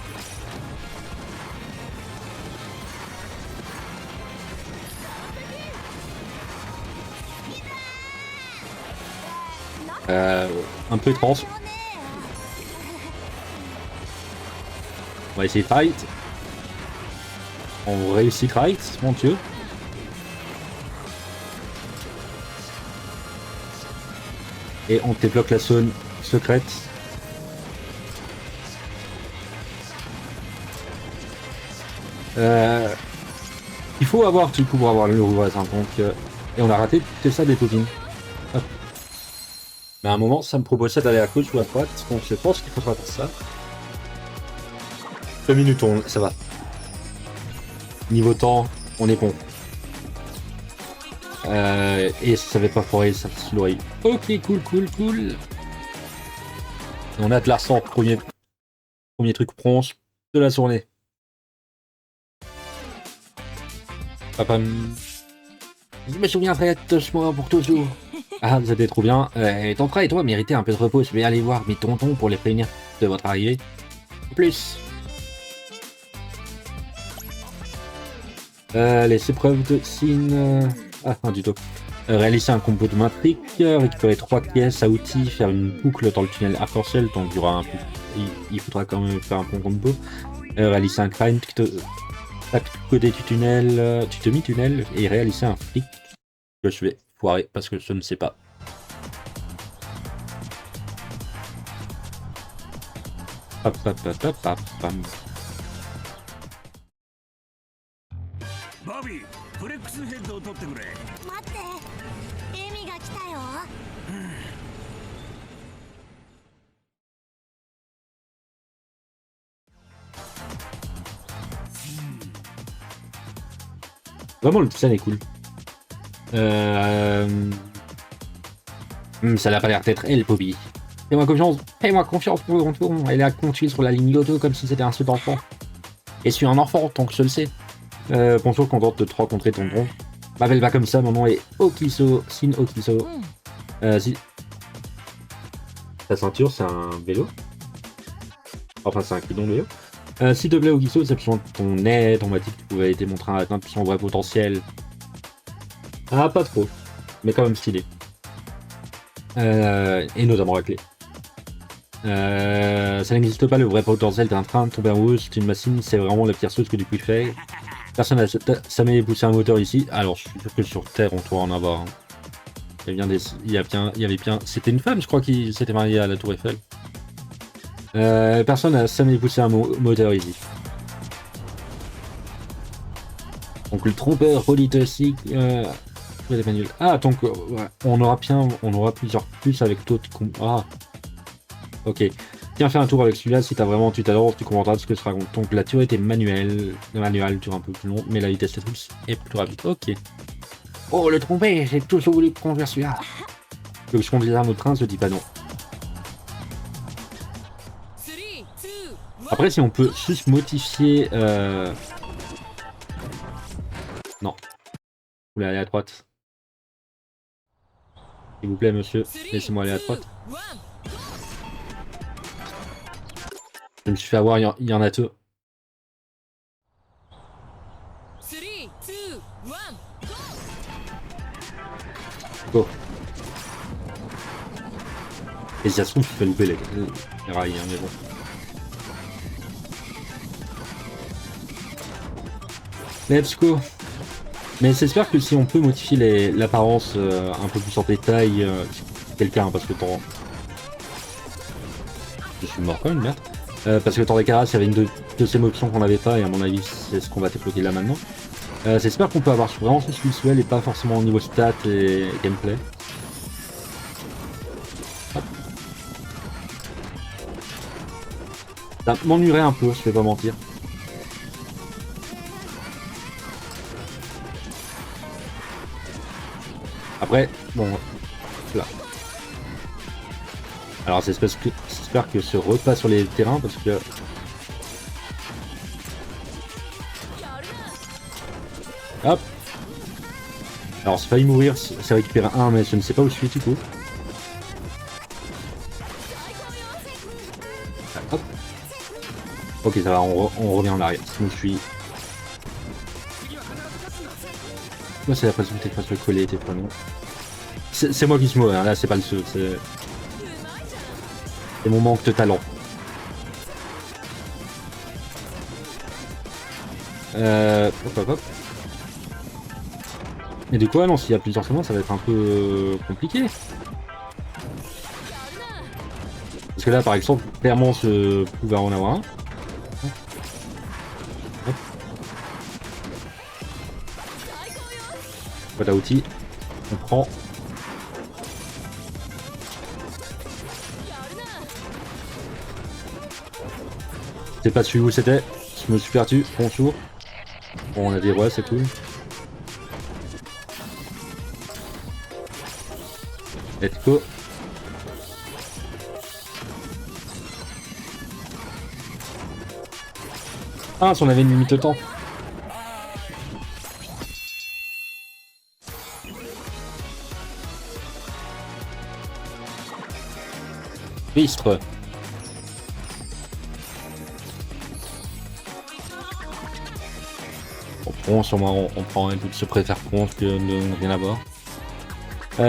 Un peu trans. On va essayer de fight. On réussit fight, mon dieu. Et on débloque la zone secrète. Il faut avoir du coup pour avoir le voisin, donc et on a raté tout ça des tokens. Mais à un moment, ça me proposait d'aller à gauche ou à droite, donc je pense qu'il faudra faire ça. 2 minutes, ça va. Niveau temps, on est bon. Et ça va pas foirer, ça se l'oreille. Ok, cool. On a de l'argent, premier truc bronze de la journée. Papa, je me souviendrai de ce moment pour toujours. Ah, vous êtes trop bien. Ton frère et toi méritez un peu de repos. Je vais aller voir mes tontons pour les prévenir de votre arrivée. Plus. Les épreuves de signe. Ah, non, du tout. Réaliser un combo de matrix, récupérer 3 pièces à outils, faire une boucle dans le tunnel arc-en-ciel, donc il faudra quand même faire un bon combo. Réaliser un crime, côté du tunnel, du demi-tunnel, et réaliser un flic que je vais foirer parce que je ne sais pas. Hop. Bobby, vraiment, le design est cool. Ça n'a pas l'air d'être elle, Bobby. Fais-moi confiance pour le retour. Elle a continué sur la ligne Yoto comme si c'était un seul enfant. Et je suis un enfant, tant que je le sais. Bonjour, contente de te rencontrer, tonton. M'appelle pas comme ça, mon nom est Okiso, Sin Okiso. Si... Ta ceinture, c'est un vélo. Enfin, c'est un guidon de vélo. S'il te plaît, Okiso, j'ai besoin de ton aide. On m'a dit que tu pouvais aider mon train à atteindre son vrai potentiel. Ah, pas trop. Mais quand même stylé. Et notamment la clé. Ça n'existe pas le vrai potentiel d'un train. Tomber en haut, c'est une machine, c'est vraiment la pire chose que tu peux faire. Personne n'a jamais poussé un moteur ici. Alors, je suis sûr que sur Terre, on doit en avoir. Hein. Il y avait bien... C'était une femme, je crois, qui s'était mariée à la Tour Eiffel. Personne n'a jamais poussé un moteur ici. Donc le trompeur polytoxique... Ah, donc ouais, on aura plusieurs puces avec d'autres... Ah, ok. Tiens, fais un tour avec celui-là, si tu t'adores, tu comprendras ce que ça raconte. Donc la tuerie était manuelle, le manuel dure un peu plus long, mais la vitesse de tous est plus rapide. Ok. Oh, le trompé, j'ai toujours voulu conduire celui-là. Le je conduis un autre train, se dit pas non. Après, si on peut juste modifier... Non. Vous voulez aller à droite. S'il vous plaît, monsieur, laissez-moi aller à droite. Je me suis fait avoir, il y en a deux. Go. Et si ça se trouve, tu fais louper les rails, hein, mais bon. Let's go. Mais j'espère que si on peut modifier l'apparence un peu plus en détail, quelqu'un, parce que tant... Je suis mort quand même, merde. Parce que dans les caras, il y avait une deuxième option qu'on n'avait pas, et à mon avis, c'est ce qu'on va débloquer là maintenant. J'espère qu'on peut avoir vraiment ce visuel et pas forcément au niveau stats et gameplay. Hop. Ça m'ennuierait un peu, je vais pas mentir. Après, bon, là. Alors j'espère que ce repas sur les terrains, parce que... Hop. Alors c'est failli mourir, c'est récupérer un, mais je ne sais pas où je suis du coup. Hop. Ok, ça va, on revient en arrière. Sinon je suis... Moi c'est la possibilité de pas se coller tes prénoms. C'est moi qui se moque, hein. Là c'est pas le seul, c'est mon manque de talent. Hop. Et du coup, non, s'il y a plusieurs semences, ça va être un peu compliqué. Parce que là, par exemple, clairement, je pouvais en avoir un. Hop. Boîte à outils. On prend. Je sais pas celui où c'était. Je me suis perdu. Bonjour. Bon, on a des rois, c'est cool. Let's go. Ah, si on avait une limite de temps. Ristre. Bon, sûrement on prend un peu de se préfère contre que de ne rien avoir.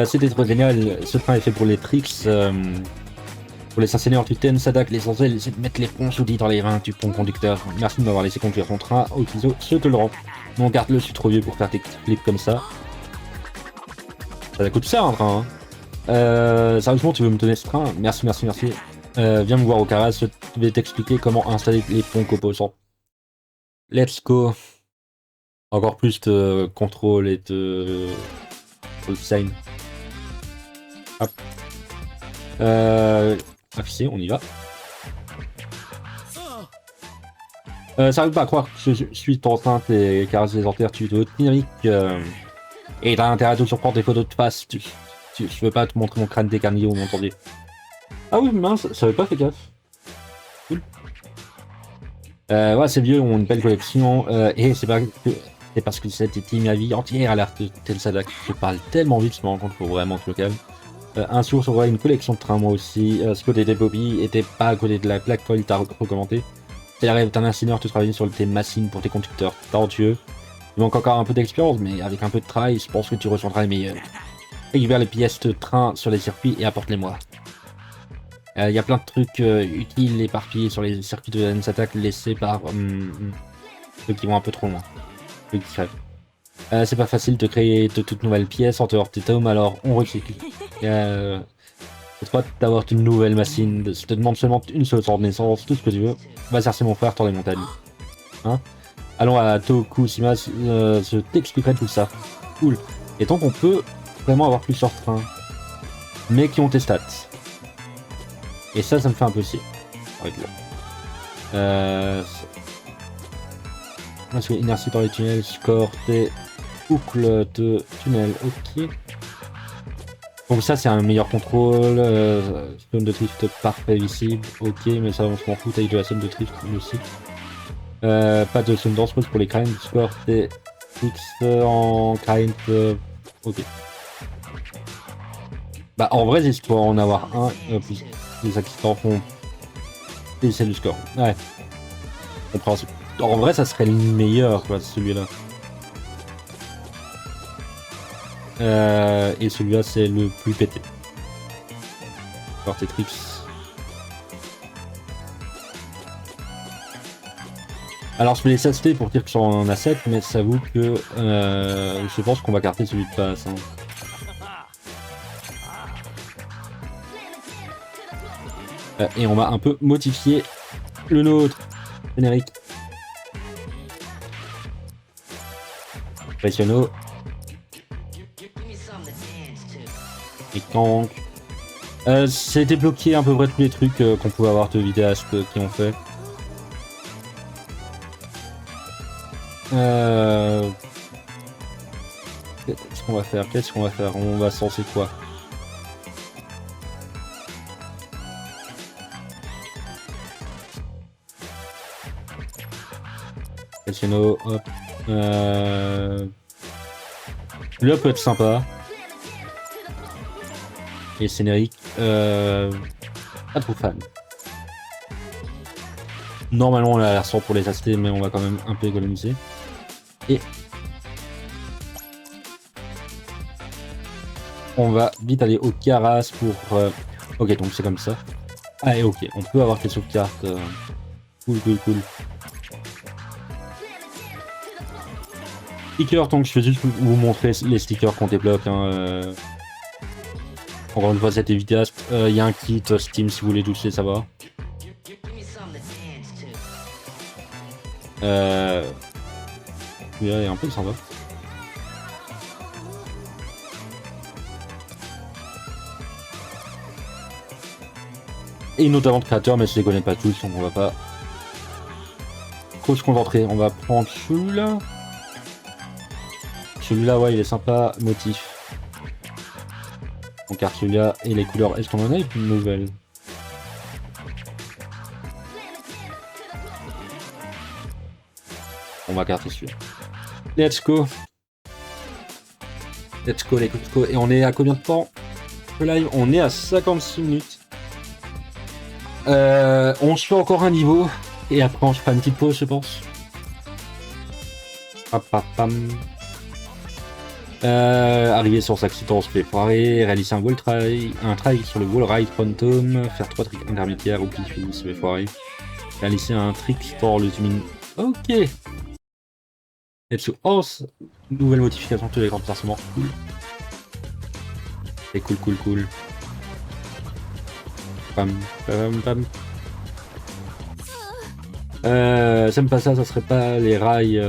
C'était trop génial. Ce train est fait pour les tricks. Pour les seigneurs du Ten Sadak, l'essentiel c'est de mettre les ponts soudis dans les reins du pont conducteur. Merci de m'avoir laissé conduire ton train. Oh, je te le rends. Non, garde-le, je suis trop vieux pour faire des flips comme ça. Ça coûte cher un train. Hein. Sérieusement, tu veux me donner ce train? Merci. Viens me voir au Caras, je vais t'expliquer comment installer les ponts composants. Let's go. Encore plus de contrôle et de design. Hop. Affiché, on y va. Ça arrive pas à croire que je suis enceinte et caresse les antennes tu es dynamique et t'as intérêt à te surprendre des photos de face. Je veux pas te montrer mon crâne décarnillé ou mon tendu. Ah oui, mince, ça avait pas fait gaffe. Cool. Ouais, ces vieux ont une belle collection et c'est parce que cette était ma vie entière à l'art de Ten Sadak. Je parle tellement vite, je me rends compte qu'il faut vraiment que je me calme. Un jour, j'aurai une collection de trains, moi aussi. Ce côté des Bobby était pas à côté de la plaque folle, t'as recommandé. C'est la rêve d'un ingénieur de travailler sur tes machines pour tes conducteurs talentueux. Il manque encore un peu d'expérience, mais avec un peu de travail, je pense que tu rejoindras les meilleurs. Récupère les pièces de train sur les circuits et apporte-les-moi. Il y a plein de trucs utiles éparpillés sur les circuits de Ten Sadak laissés par ceux qui vont un peu trop loin. Lui qui crève. C'est pas facile de créer de toutes nouvelles pièces en dehors de tes tomes, alors on recycle. C'est pas d'avoir une nouvelle machine, je te demande seulement une seule sorte de naissance, tout ce que tu veux. Va chercher mon frère dans les montagnes. Hein? Allons à Tokushima, je t'expliquerai tout ça. Cool. Et tant qu'on peut vraiment avoir plusieurs trains, mais qui ont tes stats. Et ça me fait un peu chier. Parce que inertie dans les tunnels, score des boucles de tunnels, ok. Donc ça c'est un meilleur contrôle, zone de drift parfait visible, ok, mais ça on s'en fout, taille de la zone de drift aussi. Pas de zone dangereuse pour les crimes, score des X en crime, ok. Bah en vrai j'espère pour en avoir un, plus les accidents font baisser le score. Ouais. Compréhensible. En vrai ça serait le meilleur quoi, celui-là. Et celui-là c'est le plus pété. Alors Tetrix. Alors je vais les acheter pour dire que j'en ai 7, mais j'avoue que je pense qu'on va carter celui de passe. Hein. Et on va un peu modifier le nôtre. Générique. Pressionno. Et tank. J'ai débloqué à peu près tous les trucs qu'on pouvait avoir de vidéastes qui ont fait. Qu'est-ce qu'on va faire? Qu'est-ce qu'on va faire? On va censer quoi? Casino, hop. Celui-là peut être sympa. Et scénarique, pas trop fan. Normalement on a l'air sans pour les acheter, mais on va quand même un peu économiser. Et on va vite aller au Caras pour... Ok, donc c'est comme ça. Ah et ok, on peut avoir des sauvegardes. Cool, cool, cool. Stickers, donc je vais juste vous montrer les stickers qu'on débloque. Hein, Encore une fois, c'est efficace. Il y a un kit Steam si vous voulez toucher, ça va. Il est un peu sympa. Et notamment de créateurs, mais je les connais pas tous, donc on va pas trop se concentrer. On va prendre celui-là. Celui-là, ouais, il est sympa, motif. On carte celui-là et les couleurs. Est-ce qu'on en a une nouvelle? On va carter celui-là. Let's go. Let's go, let's go. Et on est à combien de temps? Le live, on est à 56 minutes. On se fait encore un niveau. Et après, on se fera une petite pause, je pense. Arriver sur sa accident, on se fait foirer, réaliser un wall try, un try sur le wall ride quantum, faire 3 tricks intermédiaires ou puis fini, se fait foirer. Réaliser un trick pour le zoom in. Ok. Let's go. Oh, nouvelle modification de l'écran de placement. Cool. C'est cool, cool, cool. Pam, pam, pam. J'aime pas ça, ça serait pas les rails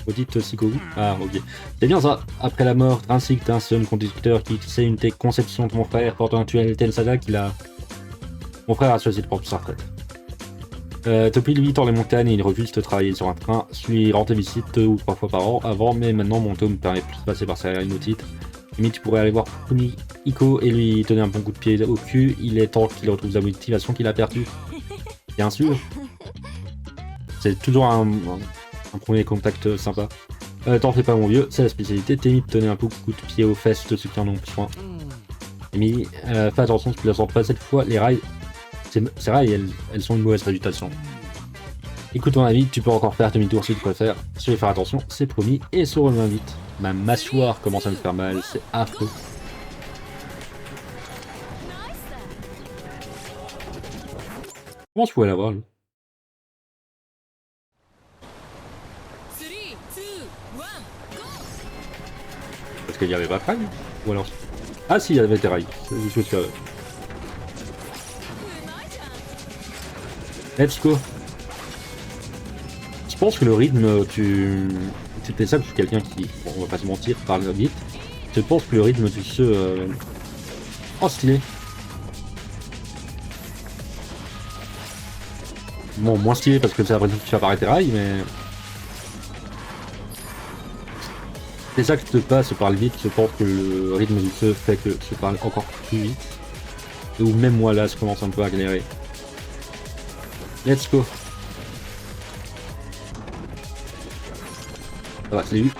audit Sikogu. Ah ok. C'est bien ça. Après la mort drastique d'un seul conducteur qui utilisait une des conceptions de mon frère pendant un tunnel Tensada qu'il a... Mon frère a choisi de prendre sa retraite. Topi lui tord les montagnes et il refuse de travailler sur un train. Je lui rendais visite 2 ou 3 fois par an avant, mais maintenant mon tome me permet plus de passer par sa aéronautique. Limite tu pourrais aller voir Kuni Iko et lui donner un bon coup de pied au cul. Il est temps qu'il retrouve la motivation qu'il a perdue. Bien sûr. C'est toujours un premier contact sympa. T'en fais pas mon vieux, c'est la spécialité. T'es mis de donner un coup de pied aux fesses de ceux qui en ont besoin. Amy, fais attention, tu ne plaisante pas cette fois, les rails. Ces rails, elles sont une mauvaise réputation. Écoute ton ami, tu peux encore faire demi-tour si tu préfères. Je vais faire attention, c'est promis, et se remet vite. Ma mâchoire commence à me faire mal, c'est affreux. Comment je pouvais l'avoir lui? parce qu'il n'y avait pas Prime. Ou alors... Ah si, il y avait des rails. Je suis Let's go. Je pense que le rythme, c'était ça que je suis quelqu'un qui, bon, on va pas se mentir, parle vite. Je pense que le rythme du jeu... Oh, stylé. Bon, moins stylé parce que c'est l'impression que tu vas apparaître tes rails, mais... C'est ça que je te passe, je parle vite, je pense que le rythme du jeu fait que je parle encore plus vite. Ou même moi là, je commence un peu à galérer. Let's go. Ça va, je l'ai eu.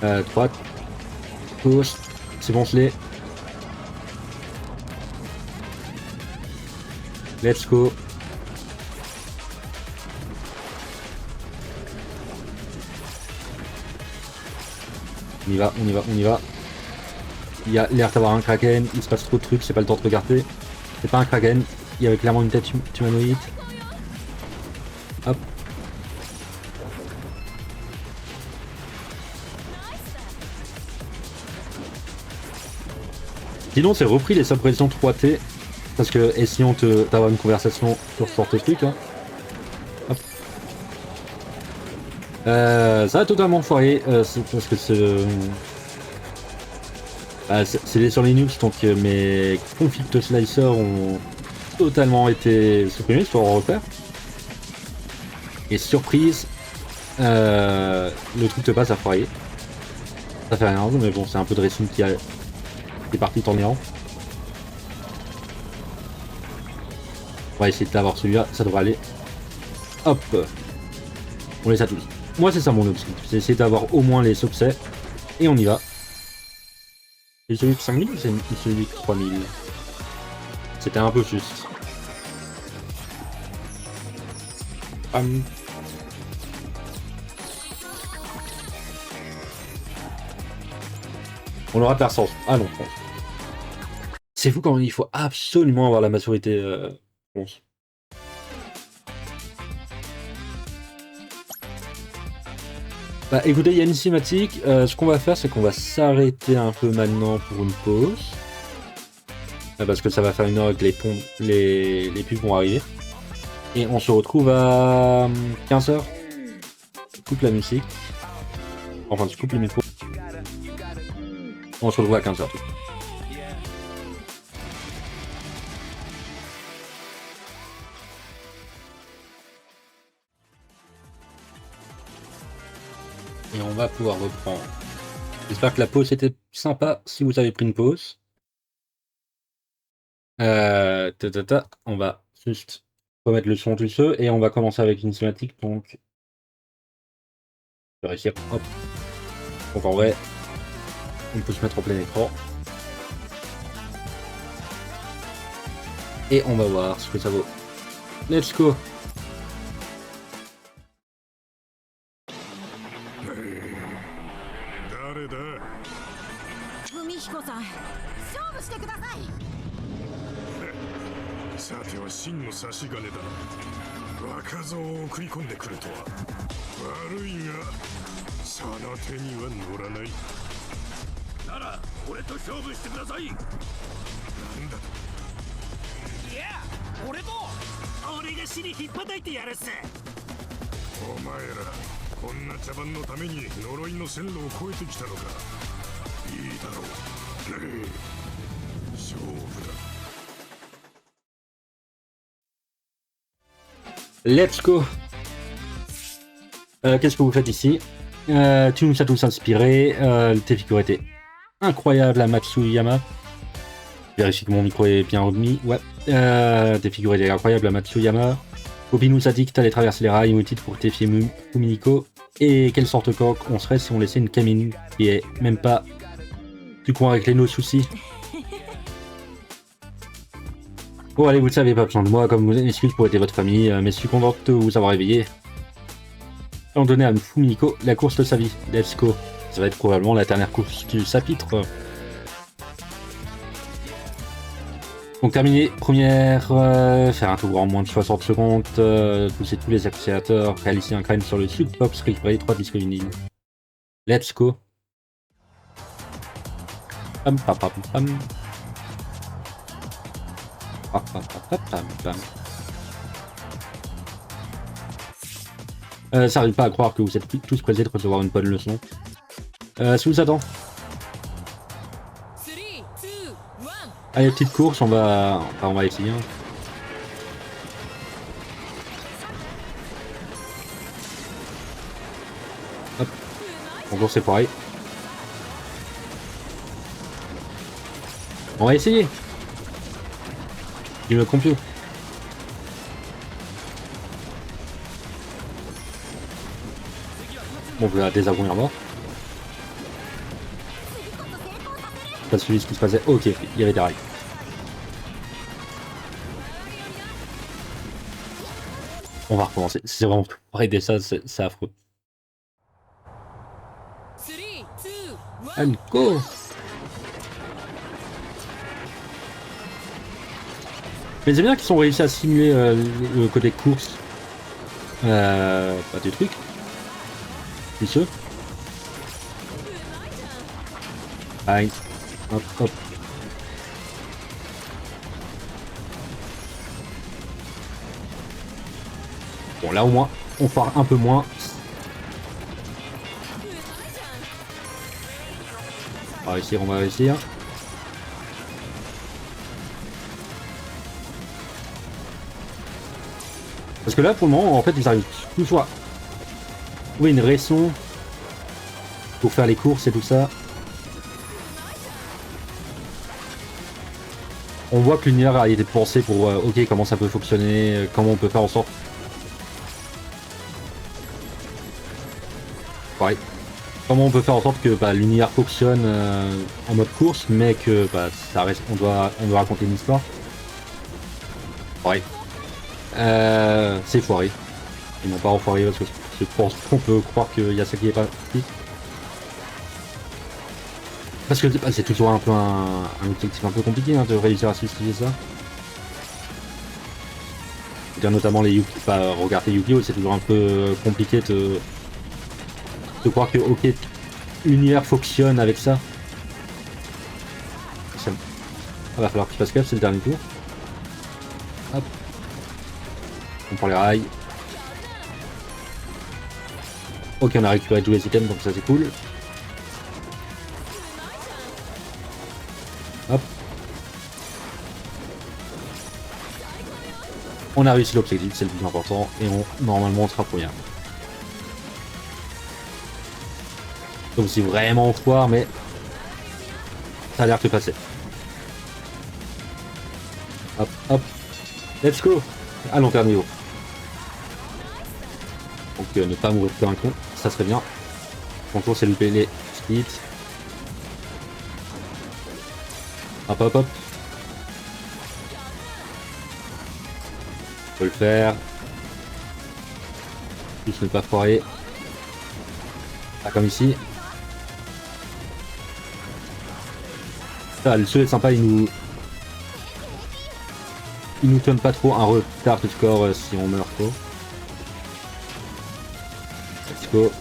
Droite. Gauche. C'est bon, je l'ai. Let's go. On y va, on y va, on y va. Il y a l'air d'avoir un Kraken, il se passe trop de trucs, c'est pas le temps de regarder. C'est pas un Kraken, il y avait clairement une tête humanoïde. Hop. Sinon, c'est repris les suppressions 3T. Parce que essayons d'avoir une conversation sur ce genre de truc. Hein. Hop. Ça a totalement foiré. Parce que c'est sur Linux, donc mes configs de slicer ont totalement été supprimés sur repère. Et surprise, le truc de base a foiré. Ça fait rien, mais bon, c'est un peu de racing qui est parti en néant. On va essayer de l'avoir celui-là, ça devrait aller. Hop. On les a tous. Moi c'est ça mon objectif, c'est essayer d'avoir au moins les succès. Et on y va. C'est celui de 5000 ou c'est celui de 3000? C'était un peu juste. On aura de la sens. Ah non. C'est fou quand il faut absolument avoir la maturité. Bah écoutez, il y a une cinématique. Ce qu'on va faire, c'est qu'on va s'arrêter un peu maintenant pour une pause. Parce que ça va faire une heure que les pubs vont arriver. Et on se retrouve à 15h. Je coupe la musique. Enfin, tu coupes le micro. On se retrouve à 15h. Et on va pouvoir reprendre. J'espère que la pause était sympa si vous avez pris une pause. On va juste remettre le son du jeu et on va commencer avec une cinématique. Donc, je vais réussir. Hop. Donc en vrai, on peut se mettre en plein écran. Et on va voir ce que ça vaut. Let's go! Let's go. Qu'est-ce que vous faites ici? Tu nous as tous inspiré. Tes figures étaient incroyables à Matsuyama. Vérifie que mon micro est bien remis. Ouais. Tes figures étaient incroyables à Matsuyama. Obi nous a dit que t'allais traverser les rails inutiles pour défier Fumiko. Et quelle sorte de coq on serait si on laissait une Kaminu qui est même pas du coin avec nos soucis. Bon allez, vous le savez, pas besoin de moi, comme vous excuse pour aider votre famille, mais je suis content de vous avoir réveillé. Allons donner à Fumiko la course de sa vie. Let's go. Ça va être probablement la dernière course du chapitre. Donc terminé, première, faire un tour en moins de 60 secondes, pousser tous les accélérateurs, réaliser un crime sur le sud, pop, récupérer 3 disques vinyles. Let's go. Pam pam pam pam. Pam pam pam pam pam. Ça arrive pas à croire que vous êtes tous pressés de recevoir une bonne leçon. Si vous attend. Allez, petite course, on va essayer. Hein. Hop. Bonjour, c'est pareil. On va essayer. Il me compute. Bon, voilà, désavoué à mort. Pas suivi ce qui se passait. Ok, il y avait des rails. On va recommencer. C'est vraiment tout. Arrêtez ça, c'est affreux. And go! Mais c'est bien qu'ils ont réussi à simuler le côté course du truc. C'est sûr. Aïe. Hop, hop. Bon, là au moins, on part un peu moins. On va réussir, on va réussir. Parce que là, pour le moment, en fait, ils arrivent toujours à trouver une raison pour faire les courses et tout ça. On voit que l'univers a été pensé pour ok, comment ça peut fonctionner, comment on peut faire en sorte. Pareil. Comment on peut faire en sorte que l'univers fonctionne en mode course, mais que ça reste, on doit raconter une histoire. Pareil. C'est foiré. Ils n'ont pas enfoiré parce que je pense qu'on peut croire qu'il y a ça qui est pas petit. Parce que c'est toujours un peu un objectif un peu compliqué hein, de réussir à justifier ça. Dire notamment les Yu-Gi, regarder Yu-Gi-Oh! C'est toujours un peu compliqué de croire que ok, l'univers fonctionne avec ça. Va falloir qu'il fasse gaffe, c'est le dernier tour. Hop. On prend les rails. Ok, on a récupéré tous les items, donc ça c'est cool. Hop. On a réussi l'objectif, c'est le plus important, et normalement on sera pour rien. Donc c'est vraiment on foire, mais ça a l'air de passer. Hop, hop. Let's go. Allons faire niveau. Donc ne pas mourir comme un con, ça serait bien. Contour c'est louper les speeds. Hop hop hop. On peut le faire. Juste ne pas foirer. Pas comme ici. Ça, le jeu est sympa, il nous donne pas trop un retard de score si on meurt trop. Let's go.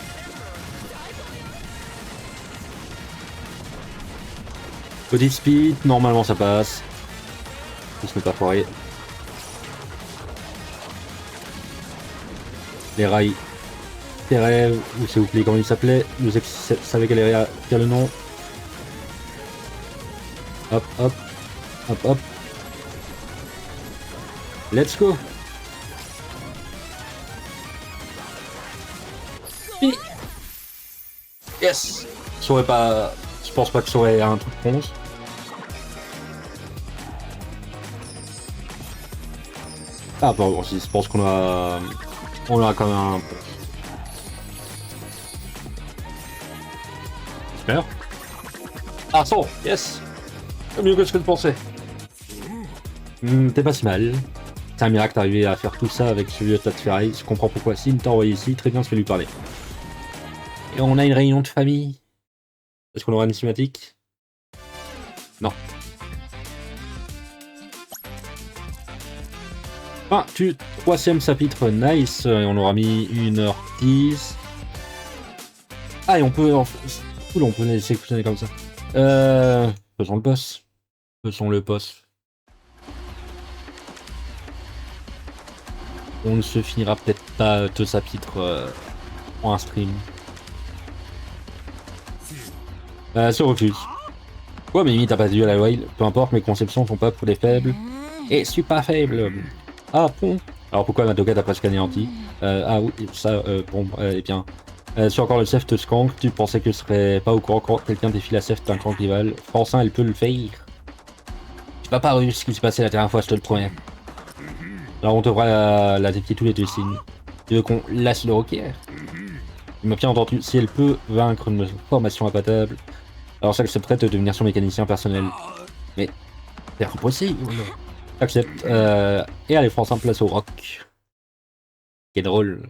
Petit speed, normalement ça passe. Juste ne pas foirer. Les rails. Terre, ou s'il vous plaît, comment il s'appelait? Vous savez quel est le nom? Hop, hop, hop, hop. Let's go. Yes. Ça aurait pas... Je pense pas que ça aurait un truc 11. Ah bon, je pense qu'on a... On a quand même un... J'espère. Ah 100. Yes. C'est mieux que ce que je pensais. T'es pas si mal. C'est un miracle d'arriver à faire tout ça avec ce vieux tas de ferraille. Je comprends pourquoi Sim t'a envoyé ici. Très bien, je vais lui parler. Et on a une réunion de famille. Est-ce qu'on aura une cinématique? Non. Fin du 3e chapitre, nice. Et on aura mis 1h10. Ah, et on peut... Cool, on peut laisser fonctionner comme ça. Faisons le boss. Faisons le boss. On ne se finira peut-être pas 2 chapitres en un stream. Se refuse. Ouais, mais Mimi, t'as pas dit à la Wild. Peu importe, mes conceptions sont pas pour les faibles. Et je suis pas faible. Ah bon. Alors pourquoi Madoka t'as presque anéanti? Ah oui, ça, bon, eh bien. Sur encore le chef de Skank, tu pensais que je serais pas au courant quand quelqu'un défie la chef d'un grand rival. Francin, elle peut le faire. Tu vas pas réussir ce qui s'est passé la dernière fois, je te le promets. Alors on devra la défier tous les 2 signes. Tu veux qu'on lâche le rocker? Il m'a bien entendu, si elle peut vaincre une formation imbattable, alors j'accepterais de devenir son mécanicien personnel. Mais c'est impossible. J'accepte. Et allez, Francin, place au rock. Quel drôle.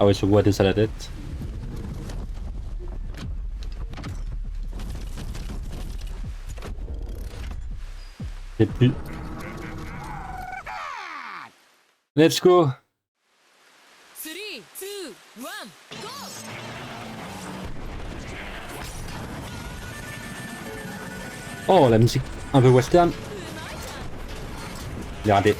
Ah ouais, je vois ça la tête. C'est plus... Let's go. 3, 2, 1, go! Oh, la musique un peu western. Il est raté.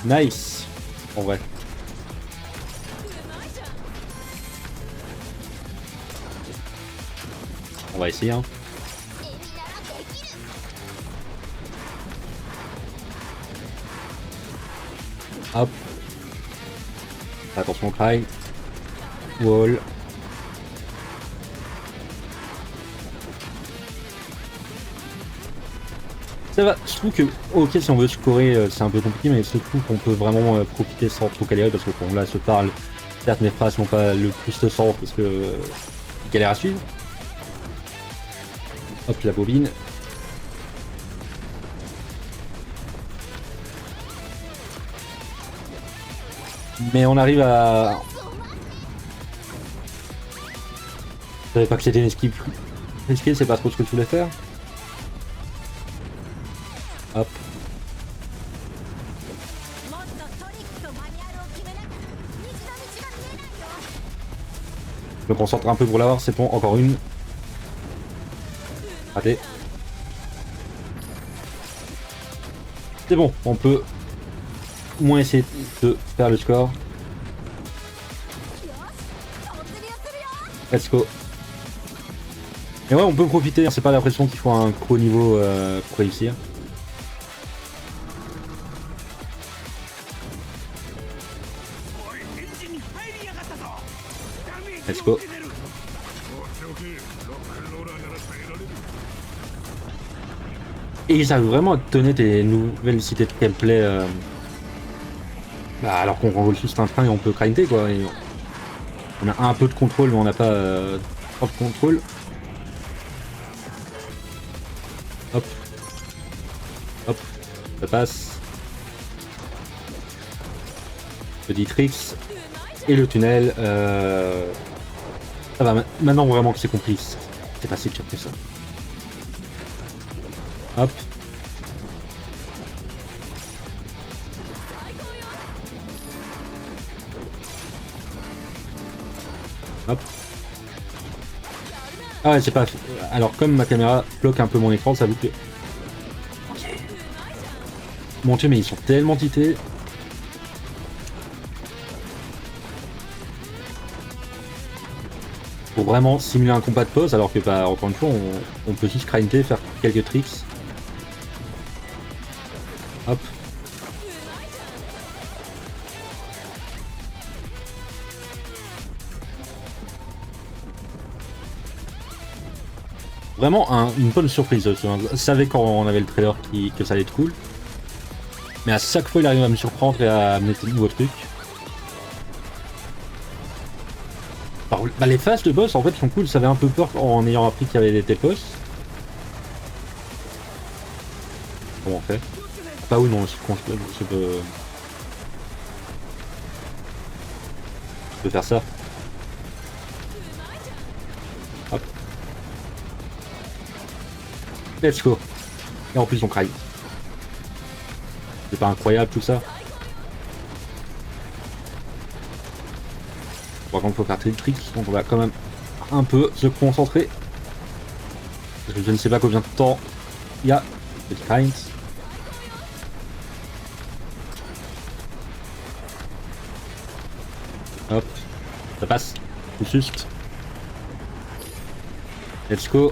Nice. En vrai. On va essayer, hein. Hop. Attention, Cry. Wall. Ça va, je trouve que, ok, si on veut scorer, c'est un peu compliqué, mais je trouve qu'on peut vraiment profiter sans trop galérer, parce que bon, là, je parle, certes, mes phrases n'ont pas le plus de sens, parce que galère à suivre. Hop, la bobine. Mais on arrive à... Je savais pas que c'était une esquive risquée, c'est pas trop ce que je voulais faire. Hop. Je me concentre un peu pour l'avoir, c'est bon, encore une. Raté. C'est bon, on peut au moins essayer de faire le score. Let's go. Et ouais, on peut profiter, c'est pas l'impression qu'il faut un gros niveau pour réussir. Let's go. Et ils arrivent vraiment à te donner des nouvelles cités de gameplay alors qu'on renvoie juste un train et on peut grinder quoi. Et on a un peu de contrôle mais on n'a pas trop de contrôle. Hop. Hop. Ça passe. Petit tricks. Et le tunnel. Ça va, maintenant vraiment que c'est compris. C'est pas si dur que ça. Hop. Hop. Ah ouais, c'est pas... Alors comme ma caméra bloque un peu mon écran, ça veut que... Ok. Mon dieu, mais ils sont tellement tités. Pour vraiment simuler un combat de pause, alors que bah encore une fois, on peut juste grinder, faire quelques tricks. Hop. Vraiment une bonne surprise. Je savais quand on avait le trailer que ça allait être cool. Mais à chaque fois il arrive à me surprendre et à amener de nouveaux trucs. Alors, bah, les phases de boss en fait sont cool, j'avais un peu peur en ayant appris qu'il y avait des télépos. Comment on fait? Pas où non, je peux... Je peux faire ça. Hop. Let's go. Et en plus on craille. C'est pas incroyable tout ça? Par contre, il faut faire très tricks, donc on va quand même un peu se concentrer. Parce que je ne sais pas combien de temps il y a. Petit Heinz. Hop, ça passe. Tout juste. Let's go.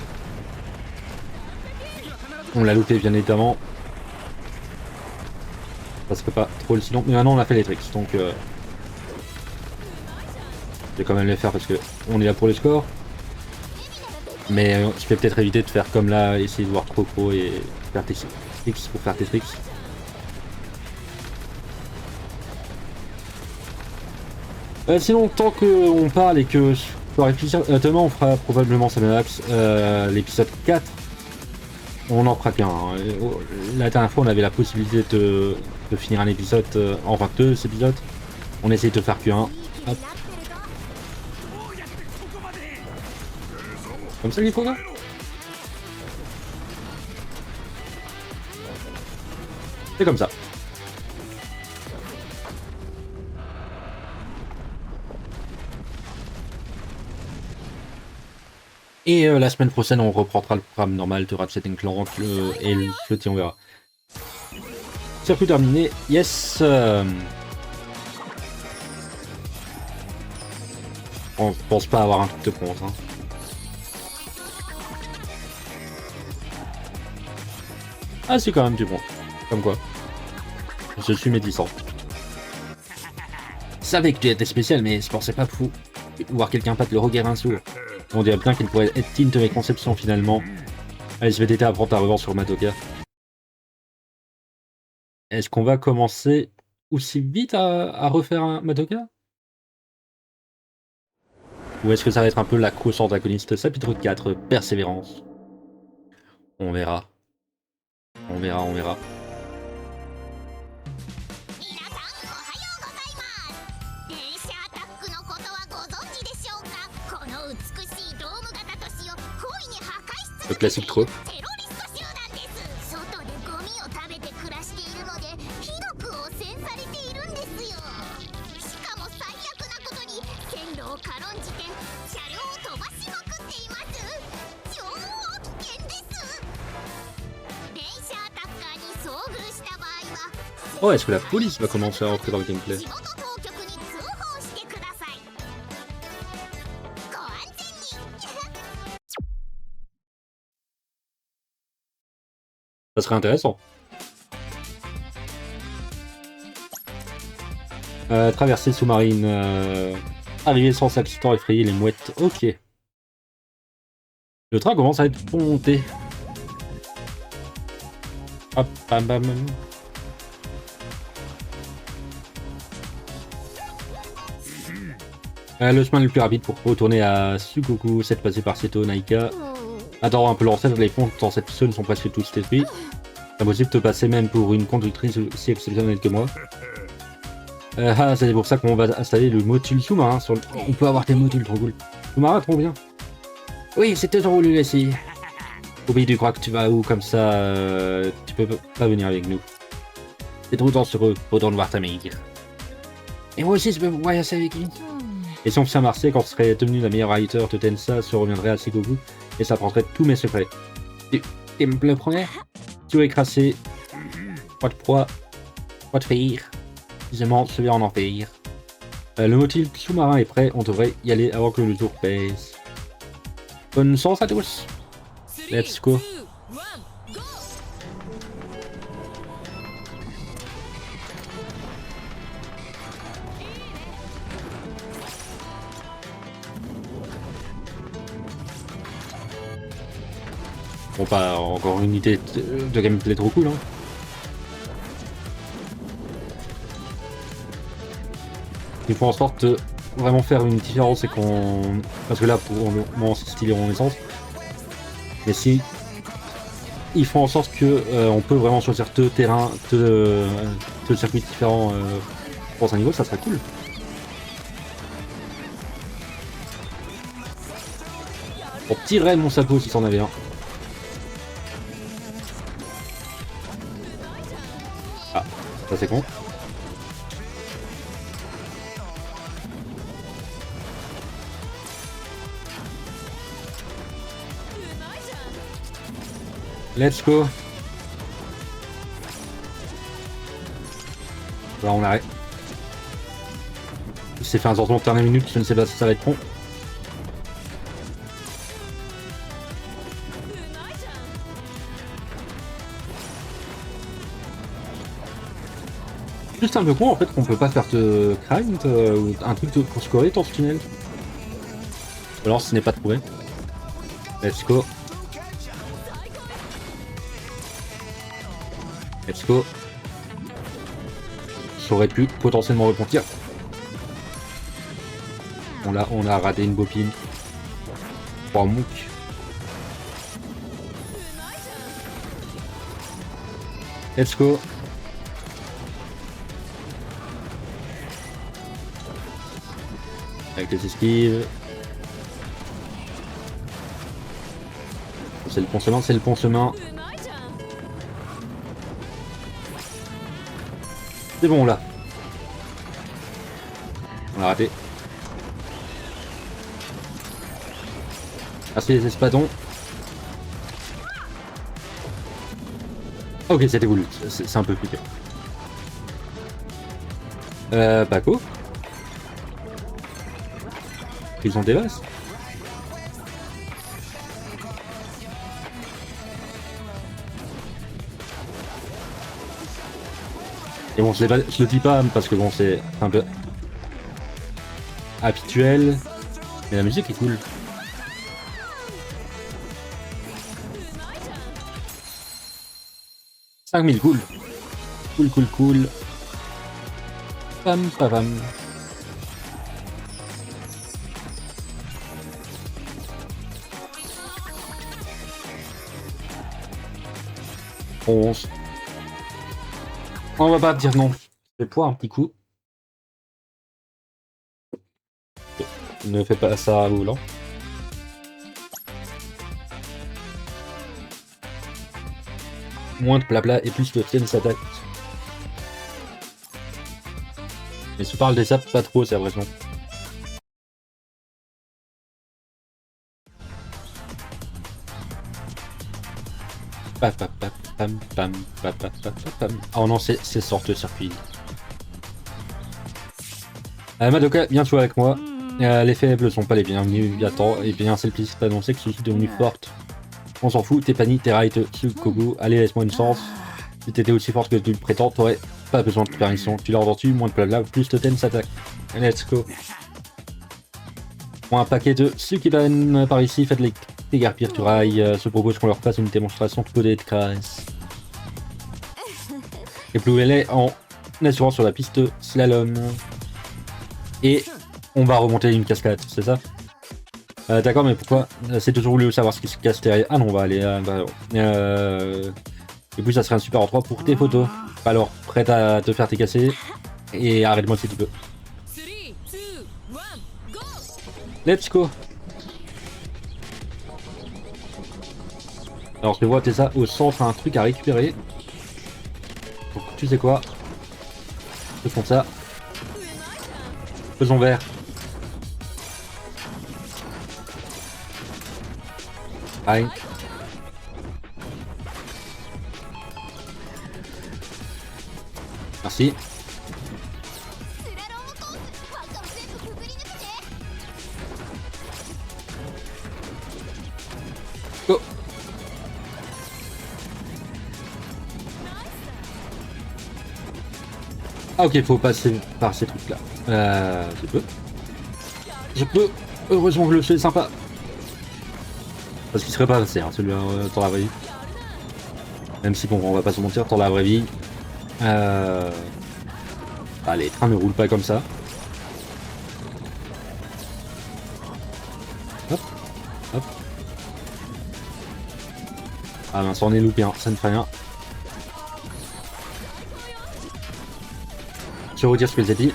On l'a loupé bien évidemment. Ça serait pas trop le silence. Mais maintenant on a fait les tricks, donc je vais quand même les faire parce que on est là pour le score. Mais je vais peut-être éviter de faire comme là, essayer de voir trop et faire tes tricks pour faire tes tricks. Sinon, tant qu'on parle et que je peux réfléchir, demain on fera probablement Samax, l'épisode 4. On en fera qu'un. Hein. La dernière fois on avait la possibilité de finir un épisode, enfin 2 épisodes. On essaye de faire qu'un. Hop. Comme ça qu'il faut là. C'est comme ça. Et la semaine prochaine, on reprendra le programme normal de Ratchet & Clank et le jeudi, on verra. Circuit terminé, yes. On pense pas avoir un truc de bronze. Hein. Ah, c'est quand même du bon. Comme quoi. Je suis médisant. Je savais que tu étais spécial, mais je pensais pas fou. Voir quelqu'un battre le Roger un sourd. On dirait bien qu'il pourrait être digne de mes conceptions finalement. Allez, je vais t'aider à prendre ta revanche sur Madoka. Est-ce qu'on va commencer aussi vite à refaire un Madoka? Ou est-ce que ça va être un peu la course antagoniste? Chapitre 4, Persévérance. On verra. On verra, on verra. Le classique trop. Oh, est-ce que la police va commencer à rentrer dans le gameplay? Ça serait intéressant. Traversée sous-marine. Arriver sans accident, effrayer les mouettes. Ok. Le train commence à être monté. Hop, bam bam bam. Le chemin le plus rapide pour retourner à Sugoku, c'est de passer par Seto, Naika. Adorant un peu l'ancêtre, les ponts dans cette zone sont presque tous détruits. C'est impossible de te passer même pour une conductrice aussi exceptionnelle que moi. C'est pour ça qu'on va installer le module sous-marin. On peut avoir tes modules, trop cool. Sous-marin, trop bien. Oui, c'était trop voulu ici. Oublie, tu crois que tu vas où comme ça tu peux pas venir avec nous. C'est trop dangereux, retourne voir ta mère. Et moi aussi, je peux voyager avec lui. Et si on faisait Marseille, quand on serait devenu la meilleure writer de Tensa, se reviendrait à Segoku et ça prendrait tous mes secrets. Tu me le promets? Tu es écrasé. Pas de proie. Pas de faire. Je m'en souviens en enfer. Le module sous-marin est prêt, on devrait y aller avant que le jour pèse. Bonne chance à tous. Let's go. Bon, pas encore une idée de gameplay trop cool, hein. Il faut en sorte de vraiment faire une différence et qu'on... Parce que là, pour le moment, c'est stylé en essence. Mais si... Ils font en sorte que on peut vraiment choisir deux terrains, deux circuits différents pour un niveau, ça serait cool. Pour tirer mon sapot si c'en avait un. Ah, ça c'est con. Let's go. Là on arrête. Il s'est fait un sortant de dernière minute, je ne sais pas si ça va être con. Juste un peu con en fait qu'on peut pas faire de grind ou un truc pour scorer dans ce tunnel. Ou alors ce n'est pas trouvé. Let's go. Let's go. J'aurais pu potentiellement repentir. On a raté une bobine. 3 mooks. Let's go. Avec les esquives. C'est le pont chemin, c'est le pont chemin. C'est bon là. On a raté. Merci les espadons. Ok, c'était voulu. C'est un peu plus dur. Paco. Prison des vases. Et bon, je le dis pas parce que bon, c'est un peu habituel, mais la musique est cool. « 5000 cool. Cool. Pam pam. On va pas dire non. Je vais pouvoir un petit coup. Ne fais pas ça à volant. Moins de blabla et plus de tennis attaque. Mais si tu parles des saps, pas trop, c'est la raison. Oh non, c'est sorte de circuit. Madoka, viens jouer avec moi. Les faibles sont pas les bienvenus. Et bien c'est le plaisir d'annoncer que je suis devenu forte. On s'en fout, t'es Pani, t'es Rai, Tsukogu. Allez, laisse-moi une chance. Si t'étais aussi forte que tu le prétends, t'aurais pas besoin de permission. Tu l'as entendu, moins de blabla, plus de tennis attaque. Let's go. Bon, un paquet de Sukiban par ici, faites les dégarpir du rail. Se propose qu'on leur fasse une démonstration de codé de caresse. Et plus elle est en assurant sur la piste slalom. Et on va remonter une cascade, c'est ça? D'accord, mais pourquoi? C'est toujours voulu savoir ce qui se casse derrière. Ah non, on va aller à l'intérieur. Et puis ça serait un super endroit pour tes photos. Alors, prête à te faire tes casser. Et arrête-moi si tu peux. 3, 2, 1, go! Let's go! Alors je vois, t'es ça au centre, un truc à récupérer. Donc tu sais quoi? Faisons ça. Faisons vert. Aïe. Merci. Go. Ah ok, faut passer par ces trucs là. Je peux. Heureusement que le jeu est sympa. Parce qu'il serait pas passé, hein, celui-là, dans la vraie vie. Même si bon, on va pas se mentir, dans la vraie vie. Ah, les trains ne roulent pas comme ça. Hop, hop. Ah mince, on est loupé, hein, ça ne fait rien. Je vais vous dire ce que j'ai dit.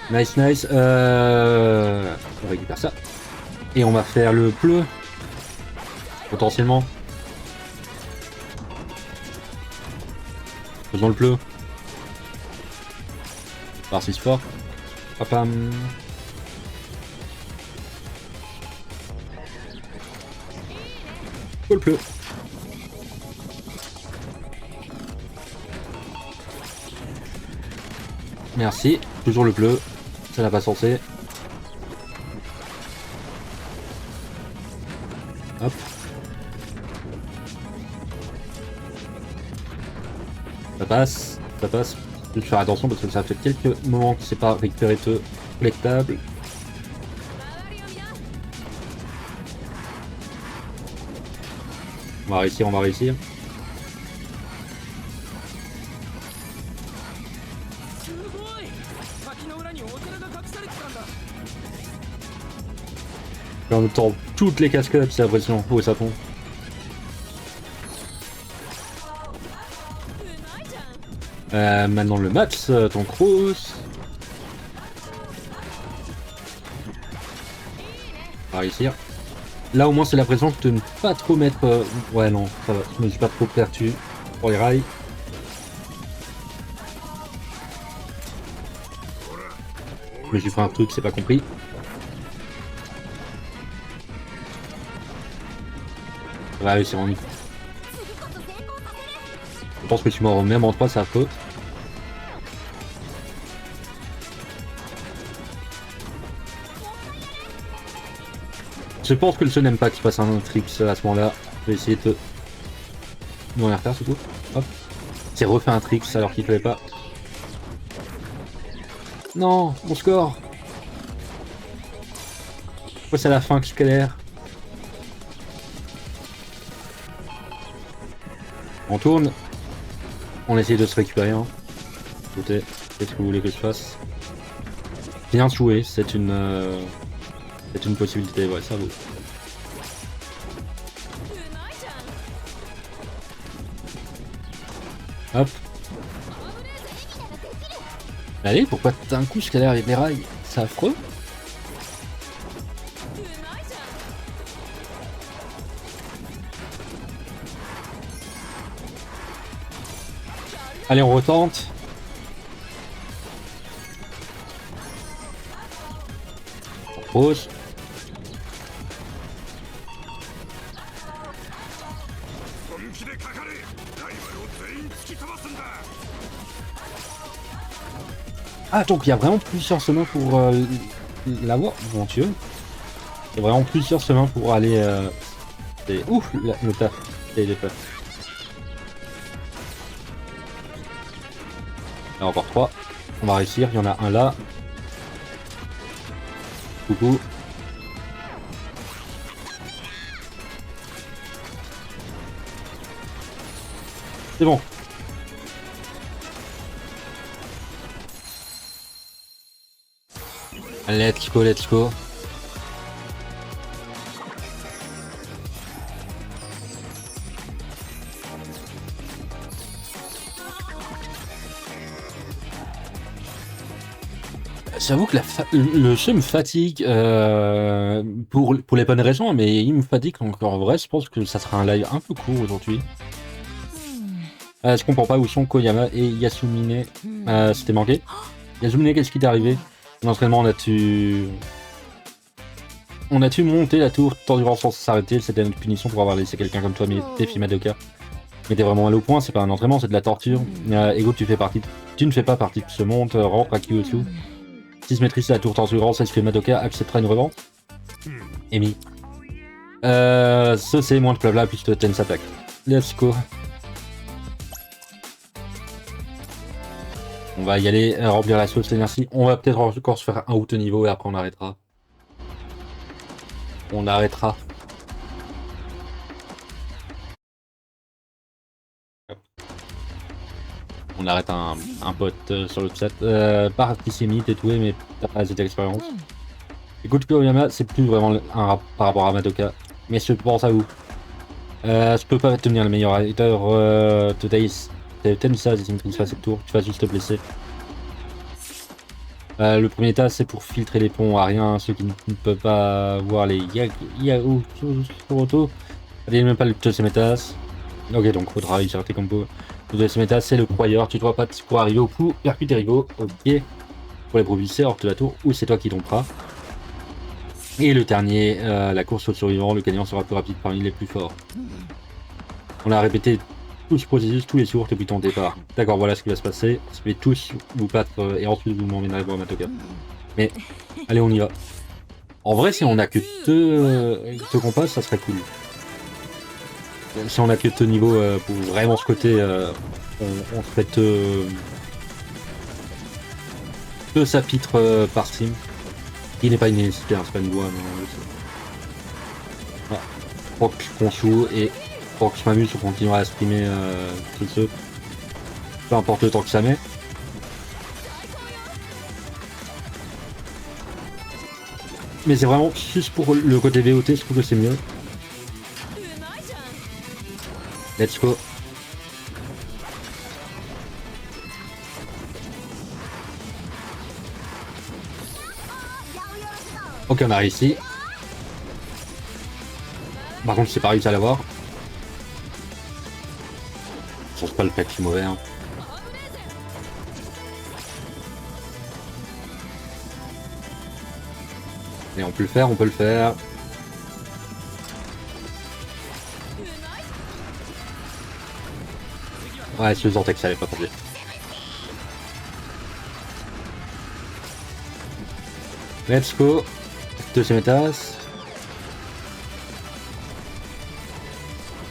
Nice, nice. On récupère ça. Et on va faire le pleu. Potentiellement. Faisons le pleu. Voir si c'est fort. Papam. Le pleu. Merci. Toujours le bleu. Ça n'a pas censé. Hop. Ça passe. Ça passe. Je vais faire attention parce que ça fait quelques moments que c'est pas récupéré de collectable. On va réussir, on va réussir. Et en même temps, toutes les cascades, c'est impressionnant. Oh, ça tombe. Maintenant le match, ton cross. On va réussir. Là au moins c'est la pression de ne pas trop mettre... Ouais non, ça va, je me suis pas trop perdu pour les rails. Mais j'ai fait un truc, c'est pas compris. On va réussir en... Je pense que tu m'en remets en 3, c'est affreux. Je pense que le jeu n'aime pas qu'il fasse un trick à ce moment-là. Je vais essayer de... Non, rien refaire surtout. Hop. C'est refait un trick alors qu'il ne fallait pas. Non, mon score. Pourquoi c'est à la fin que je galère? On tourne. On essaye de se récupérer. Hein. Écoutez, qu'est-ce que vous voulez que je fasse? Bien joué, c'est une possibilité, ouais, ça vaut. Hop. Allez, pourquoi d'un coup je galère avec les rails? C'est affreux. Allez, on retente. On pose. Ah, donc il y a vraiment plusieurs chemins pour l'avoir. Mon dieu. Il y a vraiment plusieurs chemins pour aller... Ouf, le taf. Et les taf. Là, encore 3. On va réussir. Il y en a un là. Coucou. C'est bon. Let's go, let's go. J'avoue que le jeu me fatigue pour les bonnes raisons, mais il me fatigue encore vrai. Je pense que ça sera un live un peu court aujourd'hui. Je comprends pas où sont Koyama et Yasumine. C'était manqué. Yasumine, qu'est-ce qui t'est arrivé? L'entraînement, on a tu monter la tour d'endurance sans s'arrêter. C'était une punition pour avoir laissé quelqu'un comme toi défier Madoka. Mais t'es vraiment allé au point, c'est pas un entraînement, c'est de la torture. Ego, tu ne fais pas partie de ce monde, rentre à Kyotsu. Si se maîtrise la tour d'endurance, est-ce que Madoka acceptera une revanche? Amy. Ça c'est moins de blabla plus de tense attack. Let's go. On va y aller remplir la sauce d'énergie. On va peut-être encore se faire un haut niveau et après on arrêtera. On arrêtera. On arrête un pote sur le chat. Pas antisémite et tout, mais t'as pas assez d'expérience. Écoute, Koyama, c'est plus vraiment un rap par rapport à Madoka. Mais je pense à vous. Je peux pas devenir le meilleur acteur today. T'aimes ça, si tu me fais cette tour, tu vas juste te blesser. Le premier tas, c'est pour filtrer les ponts à rien, ceux qui ne peuvent pas voir les Yakuroto. Allez, même pas le deuxième étage. Ok, donc faudra réussir tes combos. Le deuxième étage, c'est le croyeur. Tu dois pas pour arriver au coup, percute tes rigots. Ok. Pour les propulser hors de la tour, ou c'est toi qui tomberas. Et le dernier, la course au survivant. Le gagnant sera plus rapide parmi les plus forts. On a répété tout ce processus tous les jours depuis ton départ. D'accord, voilà ce qui va se passer. Je vais tous vous battre et ensuite vous m'emmènerez voir Matoka. Mais allez, on y va. En vrai, si on a que deux compas, ça serait cool. Si on a que deux niveaux pour vraiment ce côté, on se fait deux chapitres par stream. Qui n'est pas une nécessité, hein, c'est pas une loi. Voilà. Faut qu'on joue et pour que je m'amuse, on continuera à streamer tout ce. Peu importe le temps que ça met. Mais c'est vraiment juste pour le côté VOT, je trouve que c'est mieux. Let's go. Ok, on a réussi. Par contre, c'est pas réussi à l'avoir. Je pense pas le fait que je suis mauvais. Hein. Et on peut le faire, on peut le faire. Ouais, je sentais que ça allait pas passer. Let's go. Deuxième étage.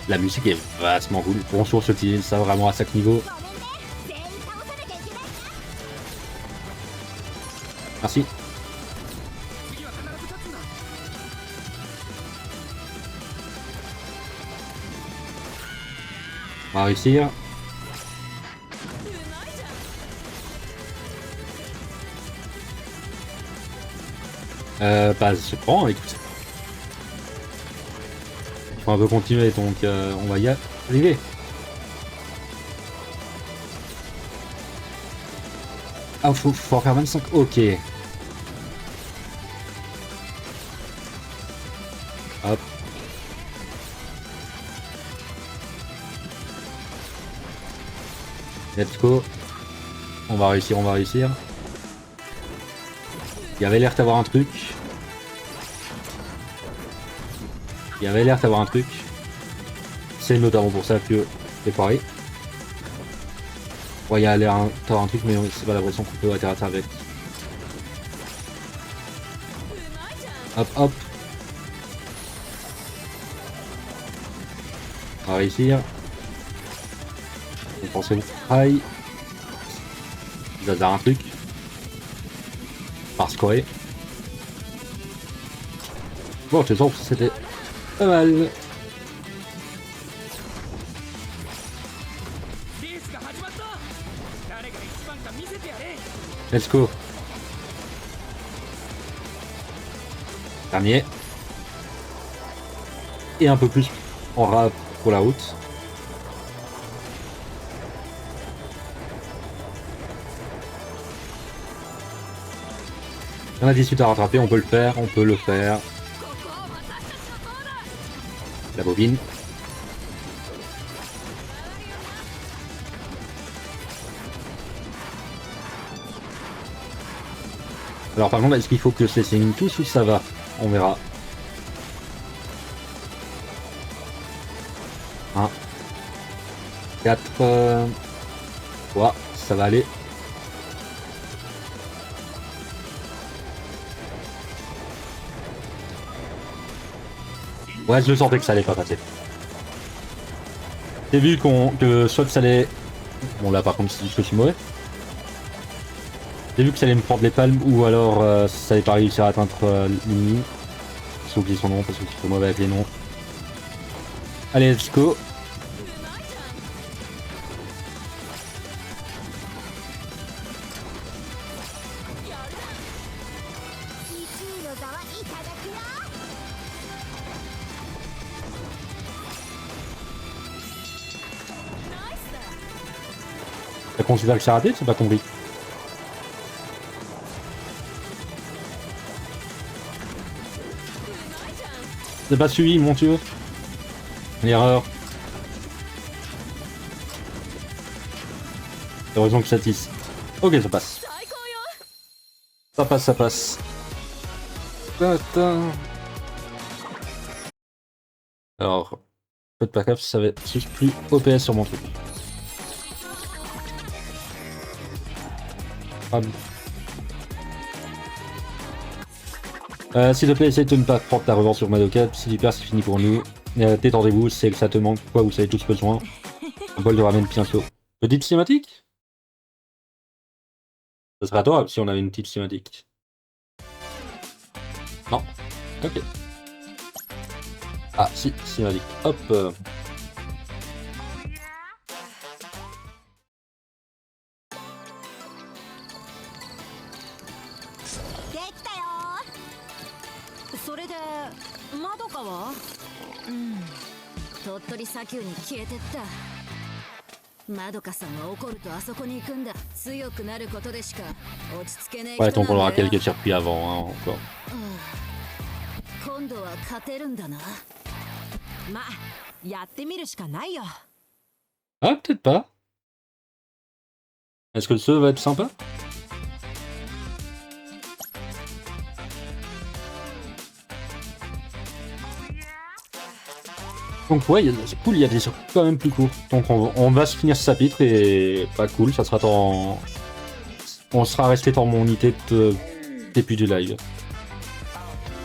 La musique est vachement cool. Bonjour, je utilise ça vraiment à chaque niveau. Merci. On va réussir. Bah, je prends, écoute. Il faut un peu continuer, donc on va y arriver. Ah, faut en faire 25. Ok. Hop. Let's go. On va réussir, on va réussir. Il y avait l'air d'avoir un truc. Il y avait l'air d'avoir un truc. C'est notamment pour ça que c'est pareil. Ouais, il y a l'air d'avoir un truc, mais c'est pas l'impression qu'on peut atterrir avec. Hop, hop. On va réussir. On pense que aïe. Ça a un truc. Par scorer. Bon, je sens que c'était pas mal. Let's go. Dernier. Et un peu plus en rap pour la route. On a 18 à rattraper, on peut le faire, on peut le faire. La bobine. Alors par contre, est-ce qu'il faut que je les signe tous ou ça va? On verra. 1. 4. 3. Ça va aller. Ouais, je le sentais que ça allait pas passer. J'ai vu que soit que ça allait... Bon là par contre c'est juste que je suis mauvais. J'ai vu que ça allait me prendre les palmes ou alors ça allait pas réussir à atteindre l'ennemi. J'ai oublié son nom parce que je suis mauvais avec les noms. Allez, let's go. Ça considère que c'est raté, c'est pas compris. C'est pas suivi, mon dieu. L'erreur. Heureusement que ça tisse. Ok, ça passe. Ça passe, ça passe. Attends. Alors, faites pas gaffe, ça va être juste plus OPS sur mon truc. S'il te plaît, essaye de ne pas prendre ta revanche sur Madoka. Si tu perds, c'est fini pour nous. Détendez-vous, c'est que ça te manque quoi, vous avez tous besoin. Un bol de ramen bientôt. Petite cinématique? Ça serait adorable si on avait une petite cinématique. Non. Ok. Ah, si, cinématique. Hop. Ouais, donc on aura quelques circuits avant, hein, encore. Ah, peut-être pas. Est-ce que le jeu va être sympa? Donc ouais, c'est cool, il y a des circuits quand même plus courts. Donc on va se finir ce chapitre et pas cool, ça sera dans... On sera resté dans mon unité de début du live.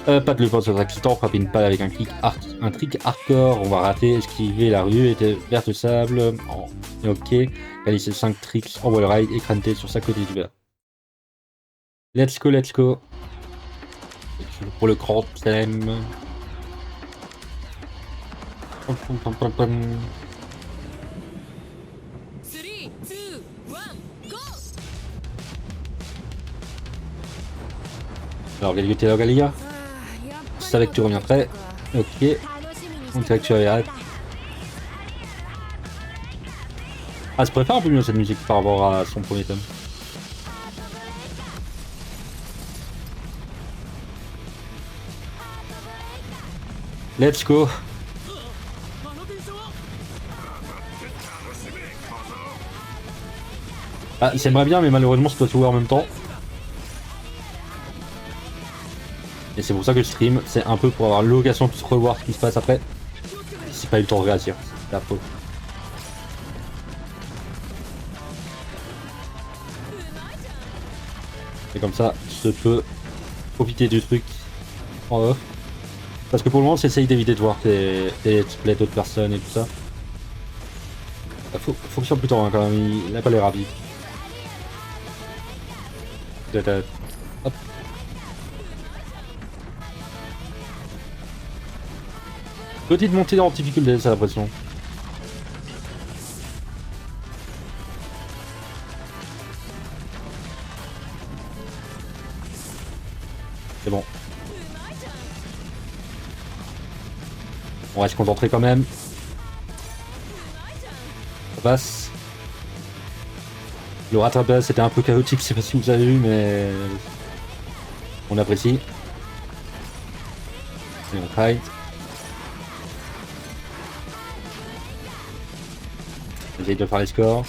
Pas de level sur accident, frapper une balle avec un trick hardcore, on va rater, esquiver la rue, était verte de sable, oh, ok, réaliser 5 tricks en wall ride, écraner sur sa côté du verre. Let's go, let's go. Pour le grand thème. Alors, Galileo Galia. Je savais que tu reviendrais. Ok. On dirait que tu avais hâte. Ah, je préfère un peu mieux cette musique par rapport à son premier thème. Let's go. Ah, j'aimerais bien, mais malheureusement, je dois jouer en même temps. Et c'est pour ça que je stream, c'est un peu pour avoir l'occasion de se revoir ce qui se passe après. J'ai pas eu le temps de réagir, c'est la faute. Et comme ça, je peux profiter du truc en off. Parce que pour le moment, j'essaye d'éviter de voir des let's play d'autres personnes et tout ça. Faut que je sois plus tard, hein, quand même, il a pas l'air rapide. Hop. Petite montée en difficulté, c'est l'impression. C'est bon. On va se concentrer quand même. Ça passe. Le rattrapage c'était un peu chaotique, je sais pas si vous avez vu, mais on apprécie. Et on fight. J'essaye de faire les scores.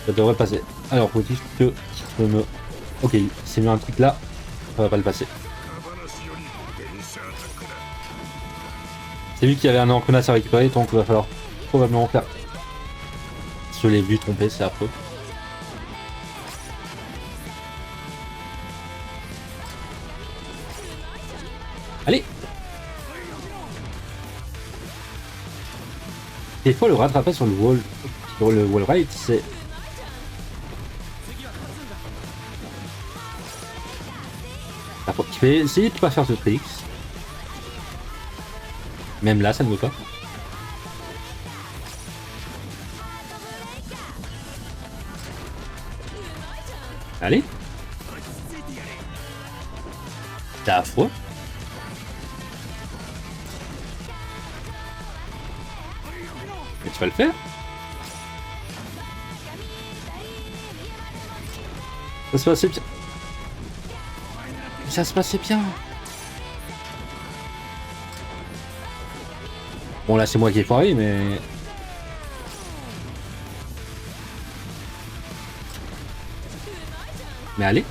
Ça devrait passer. Alors, faut juste que je me... Ok, c'est mis un truc là, ça va pas le passer. C'est lui qui avait un encrenasse à récupérer, donc il va falloir probablement faire. Je l'ai vu tromper, c'est affreux. Allez! Des fois, le rattrapage sur le wall ride, c'est... Je vais essayer de pas faire ce trick. Même là, ça ne veut pas. Allez. C'est affreux. Mais tu vas le faire. Ça se passe bien. Ça se passait bien. Bon là c'est moi qui ai foiré mais... Mais allez.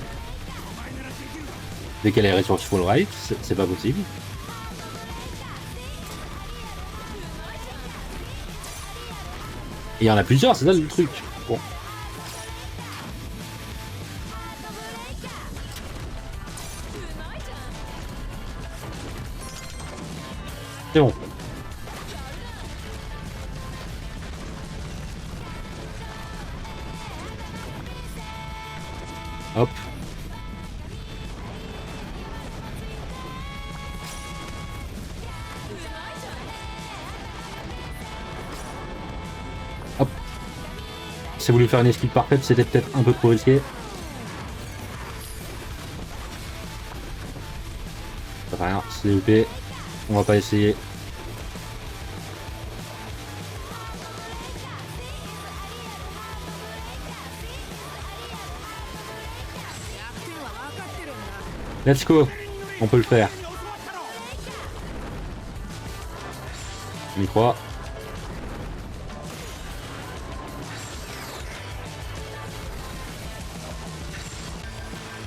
Dès qu'elle est sur full right, c'est pas possible. Et il y en a plusieurs, c'est ça le truc. Bon. C'est bon. Hop. Hop. Si vous voulez faire une esquive parfaite, c'était peut-être un peu trop risqué. Ça fait rien, c'est loupé. On va pas essayer. Let's go. On peut le faire. On y croit.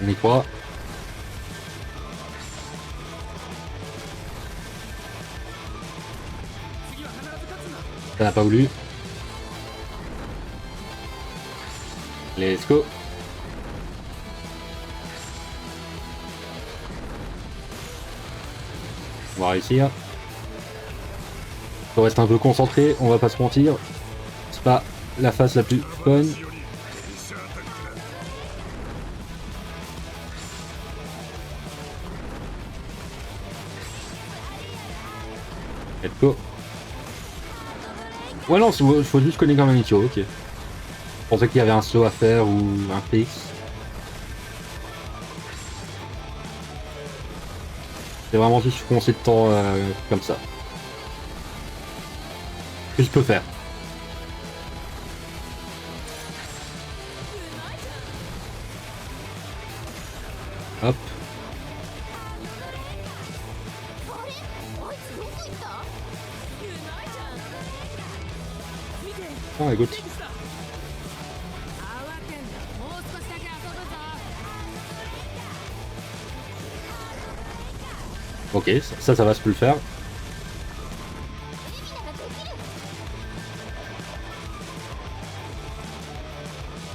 On y croit. Ça n'a pas voulu. Let's go. On va réussir. On reste un peu concentré, on va pas se mentir. C'est pas la phase la plus fun. Let's go. Ouais non, il faut juste connaître quand même Michio, ok. Je pensais qu'il y avait un saut à faire ou un fixe. C'est vraiment juste foncer de temps comme ça. Que je peux faire. Hop. Ah écoute. Ok, ça va se peut le faire.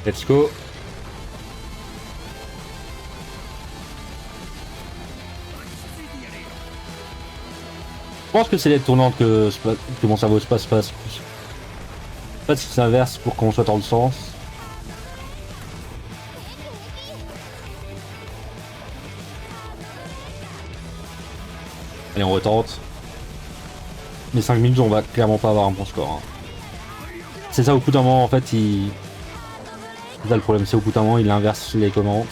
Let's go. Je pense que c'est les tournantes que mon cerveau se passe. En fait, c'est l'inverse pour qu'on soit dans le sens. Allez, on retente. Mais 5 minutes, on va clairement pas avoir un bon score. Hein. C'est ça, au bout d'un moment, en fait, c'est ça le problème, c'est au bout d'un moment, il inverse les commandes.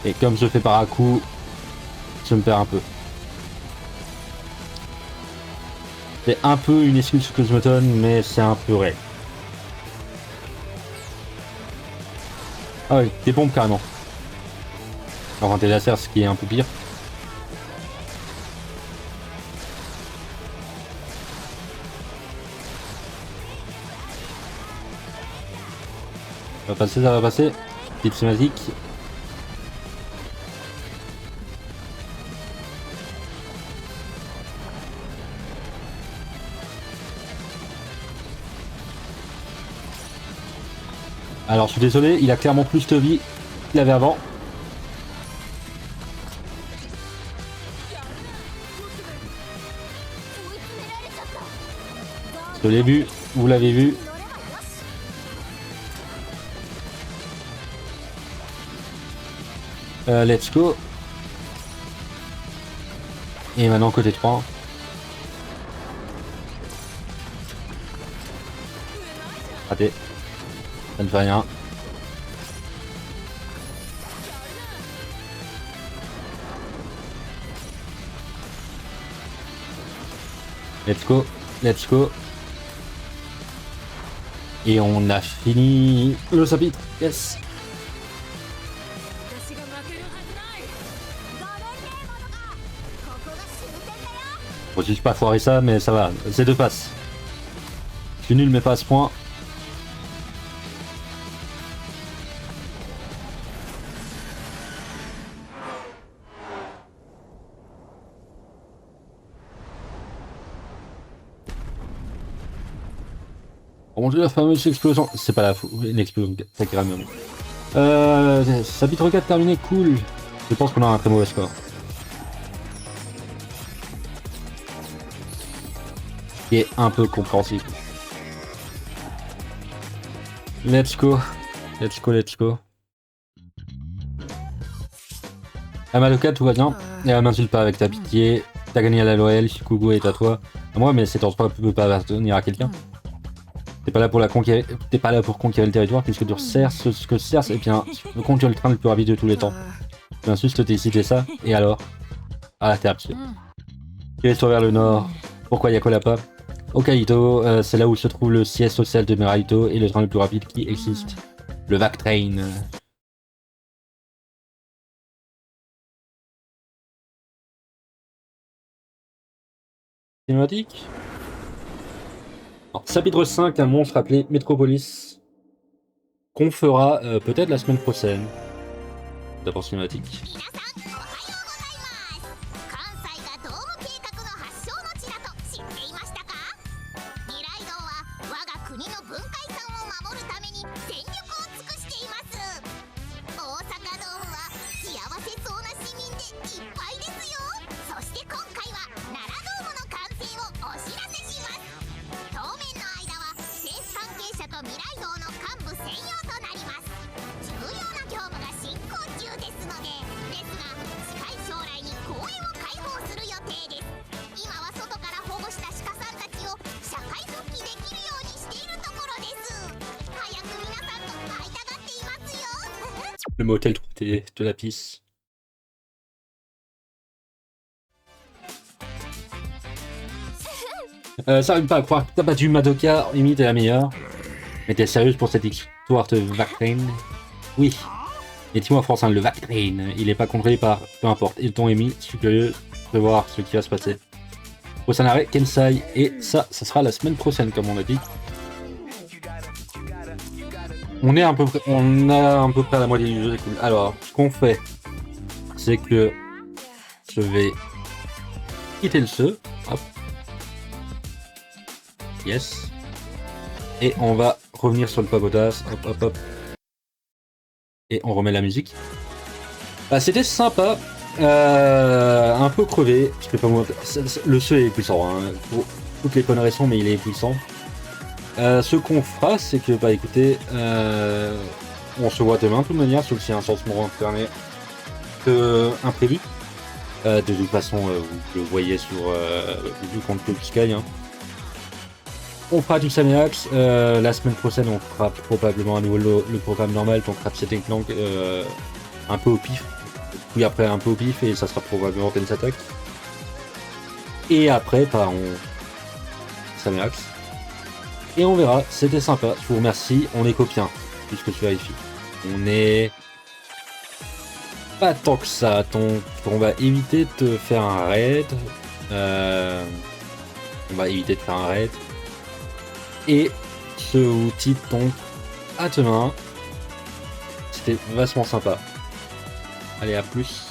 Et comme je fais par à coup, je me perds un peu. C'est un peu une excuse que je me donne, mais c'est un peu vrai. Ah oui, des bombes carrément. Enfin des lasers, ce qui est un peu pire. Ça va passer, ça va passer. Petite cinématique. Alors je suis désolé, il a clairement plus de vie qu'il avait avant. Je l'ai vu, vous l'avez vu. Let's go. Et maintenant côté 3. Raté. Ça ne fait rien. Let's go. Let's go. Et on a fini le chapitre. Yes. 私が負けるはずない。 Bon, j'ai pas foiré ça, mais ça va. C'est 2 passes. Je suis nul, mais pas à ce point. Oh mon dieu, la fameuse explosion. C'est pas une explosion Takirame. Chapitre 4 terminé, cool. Je pense qu'on a un très mauvais score. Qui est un peu compréhensible. Let's go. Let's go, let's go. À Madoka, tout va bien. Et m'insulte pas avec ta pitié. T'as gagné à la Loyal, Shikugu est à toi. À moi, mais cet ordre peut pas appartenir à quelqu'un. T'es pas là pour conquérir le territoire, puisque tu recherches ce que cherche, et bien, tu conduis le train le plus rapide de tous les temps. Tu insistes, t'es cité ça, et alors? Ah, t'es absurde. Dirige-toi vers le nord. Pourquoi Yakolapa? Hokkaido, c'est là où se trouve le siège social de Meraito et le train le plus rapide qui existe. Le Vac Train. Cinématique. Chapitre 5, un monstre appelé Metropolis. Qu'on fera peut-être la semaine prochaine. D'abord cinématique. Le motel 3D de la piste. Ça arrive pas à croire que t'as battu Madoka, Amy t'es la meilleure. Mais t'es sérieuse pour cette histoire de Vac Train? Oui. Et dis-moi Francine, le Vac Train, il est pas contrôlé par... Peu importe. Et ton Amy, je suis curieux de voir ce qui va se passer. Prochain arrêt, Kensai. Et ça sera la semaine prochaine comme on a dit. On a à peu près à la moitié du jeu, c'est cool. Alors, ce qu'on fait, c'est que je vais quitter le jeu. Hop. Yes. Et on va revenir sur le pagodas. Hop, hop, hop. Et on remet la musique. Bah, c'était sympa. Un peu crevé. Je peux pas montrer. Le jeu est puissant. Hein. Pour toutes les conneries sont, mais il est puissant. Ce qu'on fera, c'est que, bah écoutez, on se voit demain de toute manière, sauf s'il y a un changement internet imprévu. De toute façon, vous le voyez sur le compte Club Sky. Hein. On fera du Sameax. La semaine prochaine, on fera probablement à nouveau le programme normal, donc Ratchet & Clank un peu au pif. Puis après, un peu au pif, et ça sera probablement Tense Attack. Et après, bah, Sameax. Et on verra, c'était sympa, je vous remercie, on est copiens, puisque tu vérifies. On est pas tant que ça, donc on va éviter de te faire un raid. On va éviter de faire un raid. Et ce outil donc à demain. C'était vachement sympa. Allez, à plus.